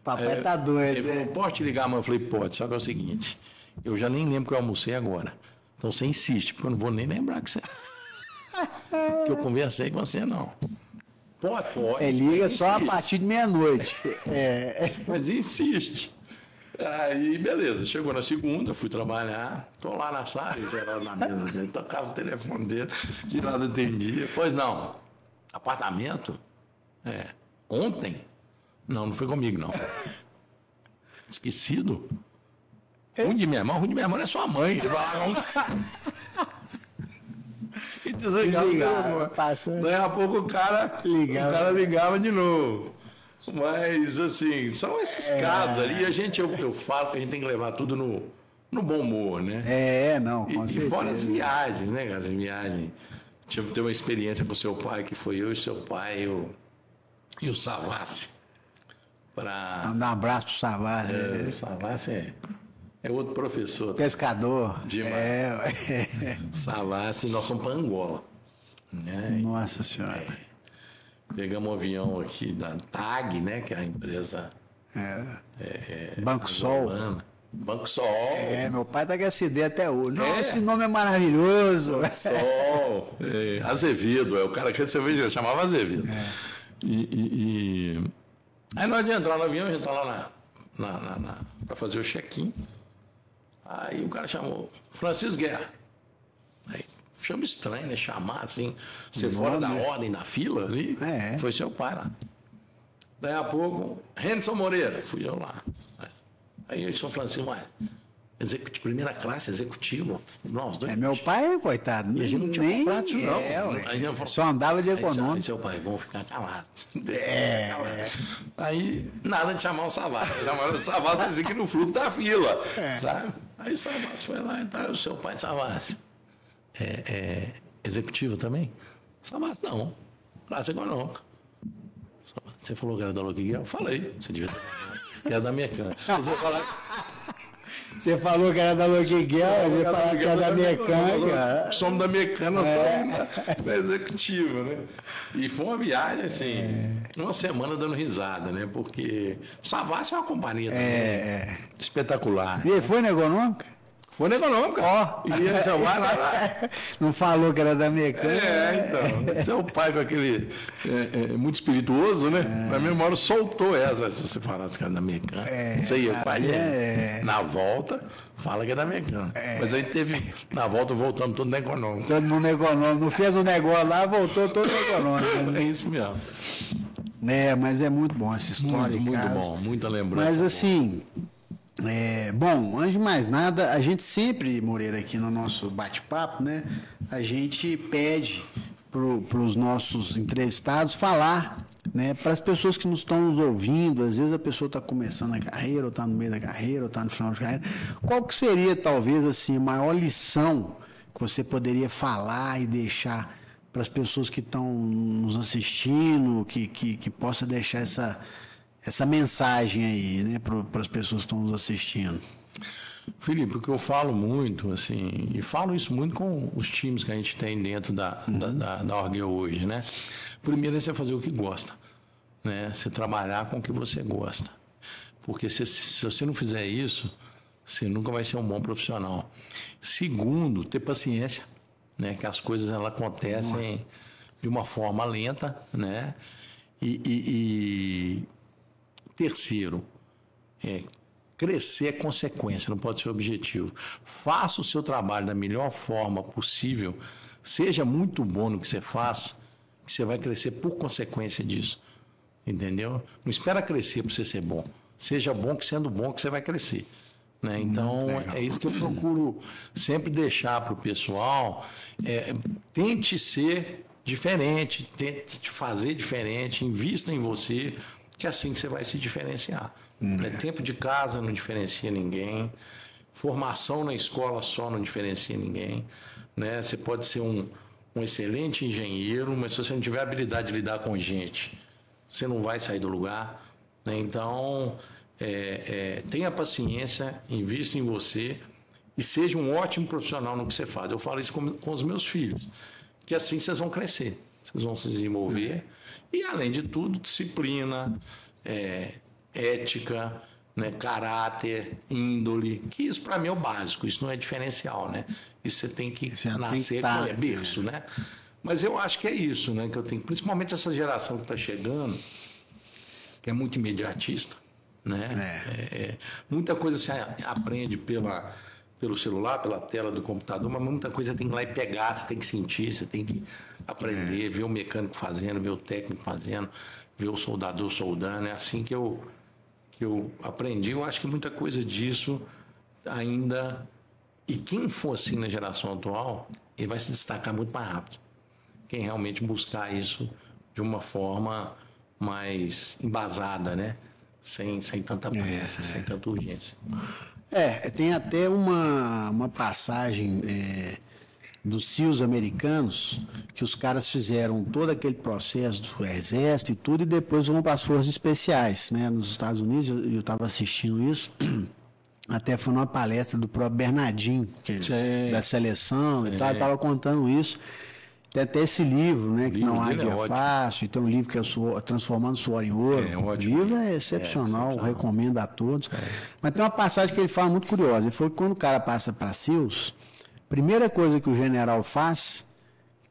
Papai tá doido. Ele falou, pode te ligar, mãe? Eu falei, pode, só que é o seguinte, eu já nem lembro que eu almocei agora. Então você insiste, porque eu não vou nem lembrar que eu conversei com você, não. Pode. Liga só a partir de meia-noite. Mas insiste. Aí, beleza, chegou na segunda, fui trabalhar, tô lá na sala, o Geraldo na mesa dele, tocava o telefone dele, Geraldo atendia. Pois não, apartamento? Ontem? Não foi comigo, não. Esquecido? Ruim de minha irmã não é sua mãe. E desligava. Daí a pouco o cara ligava de novo. Mas, assim, são esses casos ali. Eu falo que a gente tem que levar tudo no bom humor, né? Não, com certeza. E fora as viagens, né, cara? As viagens. Tive uma experiência com o seu pai, que foi eu e seu pai e o Savassi. Mandar um abraço pro Savassi. O Savassi é outro professor. Pescador. Demais. Savassi, nós somos para Angola. Né? Nossa Senhora. Pegamos um avião aqui da TAG, né? Que é a empresa. Banco Sol. Banco Sol. Meu pai tá com essa ideia até hoje. Esse nome é maravilhoso. Banco Sol. Azevedo, o cara que você chamava Azevedo. Aí nós de entrar no avião, a gente tá lá para fazer o check-in. Aí o cara chamou Francisco Guerra. Aí chama estranho, né? Chamar assim, você fora da ordem, da fila ali. Foi seu pai lá. Daí a pouco, Henderson Moreira, fui eu lá. Aí eu sou Francisco, primeira classe, executivo. Nós dois. Meu pai, coitado, e a gente não tinha comprado isso, não. Aí só andava de econômico. Aí seu pai, vamos ficar calados. Aí, nada de chamar o Savassi. Chamaram o Savassi assim que no fluxo da fila, sabe? Aí o Savassi foi lá e tá, o seu pai Savassi. Executivo também? Savassi, não. Classe econômica. Você falou que era da Loquigue? Eu falei. Você devia ter. Era da Mecânica. Você falou que era da Loquiguel, ele falou que era da Mecânica. Somos da Mecânica, da executiva, né? E foi uma viagem, assim, uma semana dando risada, né? Porque o Savassi é uma companhia também espetacular. E ele foi na econômica? Foi na econômica. Ó. E ele já vai lá. Não falou que era da mecânica. Então. Seu pai com aquele... muito espirituoso, né? Na mesma hora soltou essa. Se você falasse que era da mecânica. Isso aí, o pai na volta, fala que é da mecânica. Mas aí teve, na volta, voltando tudo na econômica. Todo mundo na econômica. Não fez um negócio lá, voltou todo na econômica. É isso mesmo. Mas é muito bom essa história, muito bom, muita lembrança. Mas assim... bom, antes de mais nada, a gente sempre, Moreira, aqui no nosso bate-papo, né? A gente pede para os nossos entrevistados falar, né? Para as pessoas que nos estão nos ouvindo, às vezes a pessoa está começando a carreira, ou está no meio da carreira, ou está no final da carreira. Qual que seria, talvez, assim, a maior lição que você poderia falar e deixar para as pessoas que estão nos assistindo, que possa deixar essa mensagem aí, né, para as pessoas que estão nos assistindo? Felipe, o que eu falo muito, assim, e falo isso muito com os times que a gente tem dentro da Orgueil hoje, né? Primeiro é você fazer o que gosta, né? Você trabalhar com o que você gosta. Porque se você não fizer isso, você nunca vai ser um bom profissional. Segundo, ter paciência, né? Que as coisas elas acontecem de uma forma lenta, né? E terceiro, crescer é consequência, não pode ser objetivo. Faça o seu trabalho da melhor forma possível, seja muito bom no que você faz, que você vai crescer por consequência disso, entendeu? Não espera crescer para você ser bom. Seja bom que sendo bom que você vai crescer, né? Então, é isso que eu procuro sempre deixar para o pessoal. Tente ser diferente, tente fazer diferente, invista em você, que é assim que você vai se diferenciar. Tempo de casa não diferencia ninguém, formação na escola só não diferencia ninguém, né? Você pode ser um excelente engenheiro, mas se você não tiver habilidade de lidar com gente, você não vai sair do lugar, né? Então, tenha paciência, invista em você e seja um ótimo profissional no que você faz. Eu falo isso com os meus filhos, que assim vocês vão crescer, vocês vão se desenvolver e, além de tudo, disciplina, ética, né, caráter, índole, que isso para mim é o básico, isso não é diferencial, né? Isso você tem que nascer com berço, né? Mas eu acho que é isso, né, que eu tenho, principalmente essa geração que está chegando, que é muito imediatista, né? Muita coisa você aprende pelo celular, pela tela do computador, mas muita coisa você tem que ir lá e pegar, você tem que sentir, você tem que aprender, ver o mecânico fazendo, ver o técnico fazendo, ver o soldador soldando. É assim que eu aprendi. Eu acho que muita coisa disso ainda... E quem for assim na geração atual, ele vai se destacar muito mais rápido. Quem realmente buscar isso de uma forma mais embasada, né? Sem tanta pressa, sem tanta urgência. Tem até uma passagem dos SEALs americanos, que os caras fizeram todo aquele processo do exército e tudo, e depois vão para as forças especiais, né? Nos Estados Unidos, eu estava assistindo isso, até foi numa palestra do próprio Bernardinho, da seleção e tal, estava contando isso. Tem até esse livro, né? Que não há dia fácil, e tem um livro que é Transformando Suor em Ouro. O livro é excepcional, recomendo a todos. Mas tem uma passagem que ele fala muito curiosa. Ele falou que quando o cara passa para SEALs, a primeira coisa que o general faz,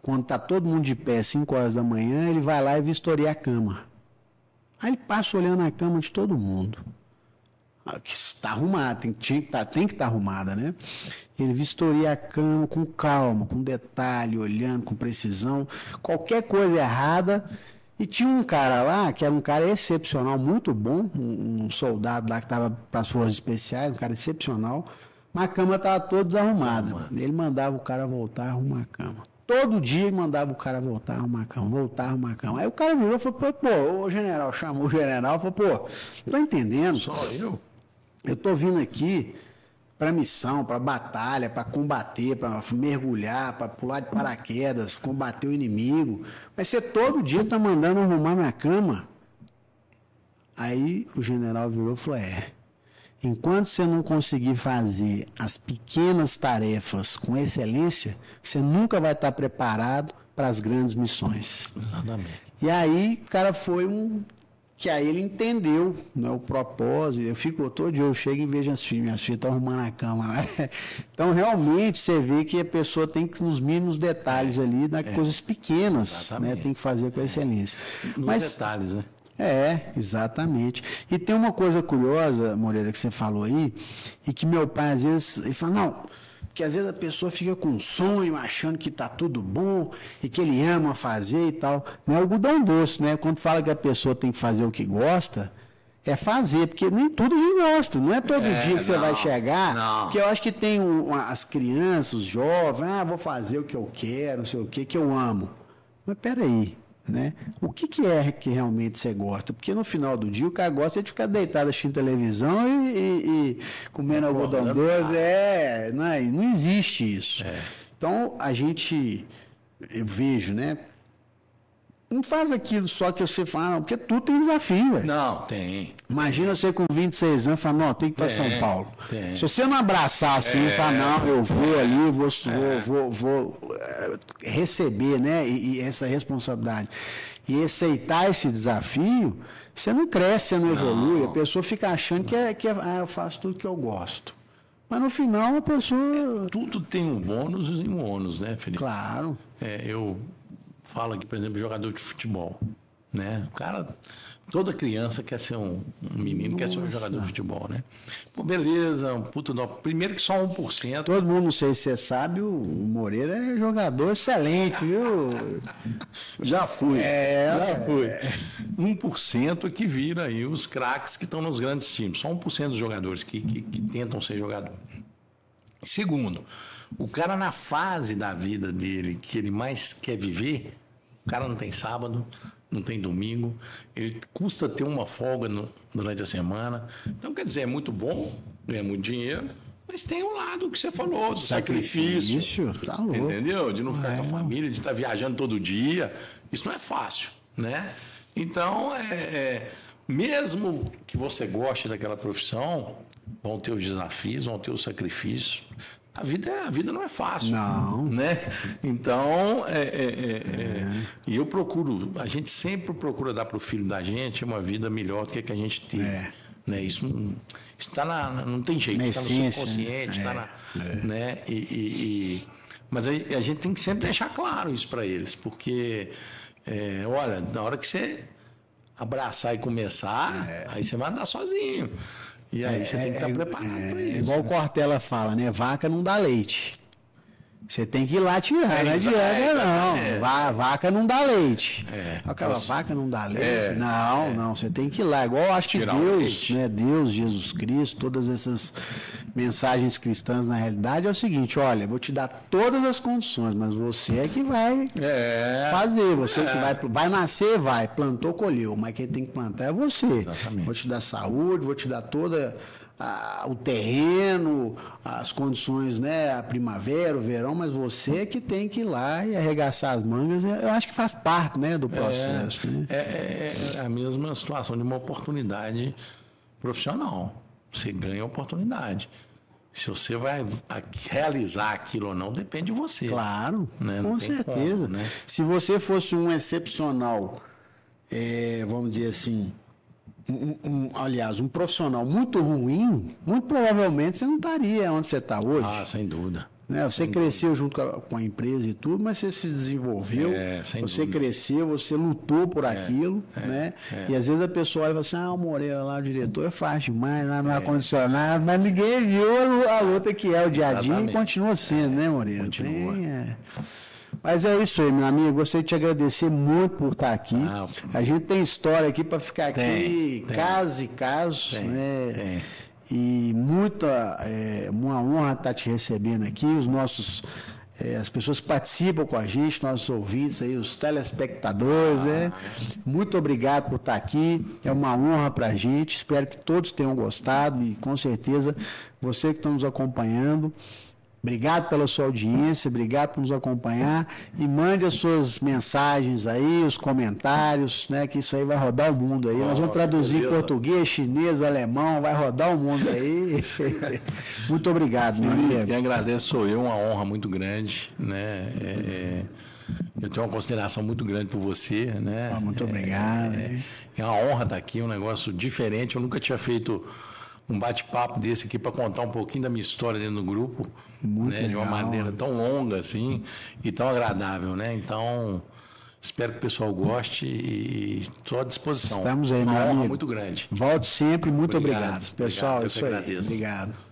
quando está todo mundo de pé, 5 horas da manhã, ele vai lá e vistoria a cama. Aí ele passa olhando a cama de todo mundo. Que está arrumada, tem que estar arrumada, né? Ele vistoria a cama com calma, com detalhe, olhando com precisão, qualquer coisa errada. E tinha um cara lá, que era um cara excepcional, muito bom, um soldado lá que estava para as forças especiais, um cara excepcional, mas a cama estava toda desarrumada. Ele mandava o cara voltar a arrumar a cama. Todo dia ele mandava o cara voltar a arrumar a cama, Aí o cara virou e falou, pô, o general chamou o general e falou, pô, não tô entendendo. Só eu? Eu estou vindo aqui para missão, para batalha, para combater, para mergulhar, para pular de paraquedas, combater o inimigo. Mas você todo dia está mandando arrumar minha cama. Aí o general virou e falou, enquanto você não conseguir fazer as pequenas tarefas com excelência, você nunca vai estar preparado para as grandes missões. Exatamente. E aí o cara foi um que aí ele entendeu, né, o propósito. Eu fico todo dia, eu chego e vejo minhas filhas estão arrumando a cama lá. Então, realmente, você vê que a pessoa tem que, nos mínimos detalhes ali, nas coisas pequenas, né, tem que fazer com excelência. Nos detalhes, né? Exatamente. E tem uma coisa curiosa, Moreira, que você falou aí, e que meu pai, às vezes, ele fala, não, porque às vezes a pessoa fica com um sonho, achando que está tudo bom e que ele ama fazer e tal. Não é algodão doce, né? Quando fala que a pessoa tem que fazer o que gosta, é fazer, porque nem tudo a gente gosta. Não é todo dia que você vai chegar. Não. Porque eu acho que tem as crianças, os jovens, vou fazer o que eu quero, não sei o que eu amo. Mas peraí. Né? O que é que realmente você gosta? Porque no final do dia o cara gosta de ficar deitado assistindo televisão e comendo algodão doce. Não existe isso. Então eu vejo, né? Não faz aquilo só que você fala, não, porque tudo tem desafio, velho. Não, tem. Imagina você com 26 anos falando, não, tem que ir para São Paulo. Se você não abraçar assim, falar, não, eu vou ali, vou receber, né, e essa responsabilidade, e aceitar esse desafio, você não cresce, você não evolui, a pessoa fica achando que eu faço tudo que eu gosto. Mas no final a pessoa... Tudo tem um bônus e um ônus, né, Felipe? Claro. Eu falo aqui, por exemplo, jogador de futebol, né? O cara, toda criança quer ser um menino, quer ser um jogador de futebol, né? Pô, beleza, um puto não. Primeiro que só 1%. Todo mundo, não sei se você sabe, o Moreira é jogador excelente, viu? Já fui. Já fui. 1% que vira aí os craques que estão nos grandes times. Só 1% dos jogadores que tentam ser jogador. Segundo, o cara na fase da vida dele que ele mais quer viver, o cara não tem sábado, não tem domingo, ele custa ter uma folga durante a semana. Então, quer dizer, é muito bom, ganha muito dinheiro, mas tem o lado que você falou, do sacrifício. Tá louco. Entendeu? De não ficar com a família, de estar viajando todo dia. Isso não é fácil, né? Então, mesmo que você goste daquela profissão, vão ter os desafios, vão ter os sacrifícios. A vida não é fácil. Não. Né? Então, e eu procuro, a gente sempre procura dar para o filho da gente uma vida melhor do que a gente teve. Né? Isso está não tem jeito, está no subconsciente, né? Mas a gente tem que sempre deixar claro isso para eles, porque, olha, na hora que você abraçar e começar, aí você vai andar sozinho. E aí você tem que estar preparado para isso. Igual o Cortella fala, né? Vaca não dá leite. Você tem que ir lá tirar, não adianta não. Vaca não dá leite. Aquela vaca não dá leite. Não, você tem que ir lá. Igual eu acho que Deus, né? Deus, Jesus Cristo, todas essas mensagens cristãs na realidade é o seguinte, olha, vou te dar todas as condições, mas você é que vai fazer, você que vai nascer, plantou, colheu, mas quem tem que plantar é você. Exatamente. Vou te dar saúde, vou te dar toda o terreno, as condições, né, a primavera, o verão, mas você que tem que ir lá e arregaçar as mangas, eu acho que faz parte, né, do processo. É a mesma situação de uma oportunidade profissional. Você ganha a oportunidade. Se você vai realizar aquilo ou não, depende de você. Claro, né? Com certeza. Como, né? Se você fosse um excepcional, vamos dizer assim, aliás, um profissional muito ruim, muito provavelmente você não estaria onde você está hoje. Sem dúvida. Né? Você cresceu junto com a empresa e tudo, mas você se desenvolveu, você cresceu, você lutou por aquilo, né? E às vezes a pessoa olha e fala assim, o Moreira lá, o diretor, é fácil demais, lá no ar-condicionado, mas ninguém viu a luta que é o dia a dia e continua sendo, né, Moreira? Continua. Mas é isso aí, meu amigo. Gostaria de te agradecer muito por estar aqui. A gente tem história aqui para ficar aqui, casos e casos, né? E uma honra estar te recebendo aqui, as pessoas que participam com a gente, nossos ouvintes aí, os telespectadores, né? Muito obrigado por estar aqui, é uma honra para a gente, espero que todos tenham gostado e com certeza você que está nos acompanhando, obrigado pela sua audiência, obrigado por nos acompanhar e mande as suas mensagens aí, os comentários, né? Que isso aí vai rodar o mundo aí. Nós vamos traduzir em português, chinês, alemão, vai rodar o mundo aí. Muito obrigado, meu amigo. Quem agradece sou eu, uma honra muito grande, né? Eu tenho uma consideração muito grande por você, né? Muito obrigado. É uma honra estar aqui, um negócio diferente. Eu nunca tinha feito um bate-papo desse aqui para contar um pouquinho da minha história dentro do grupo, né? De uma maneira tão longa assim e tão agradável, né? Então, espero que o pessoal goste e estou à disposição. Estamos aí, uma meu honra amigo. muito grande. Volte sempre, muito obrigado. Pessoal, eu isso que aí. agradeço. Obrigado.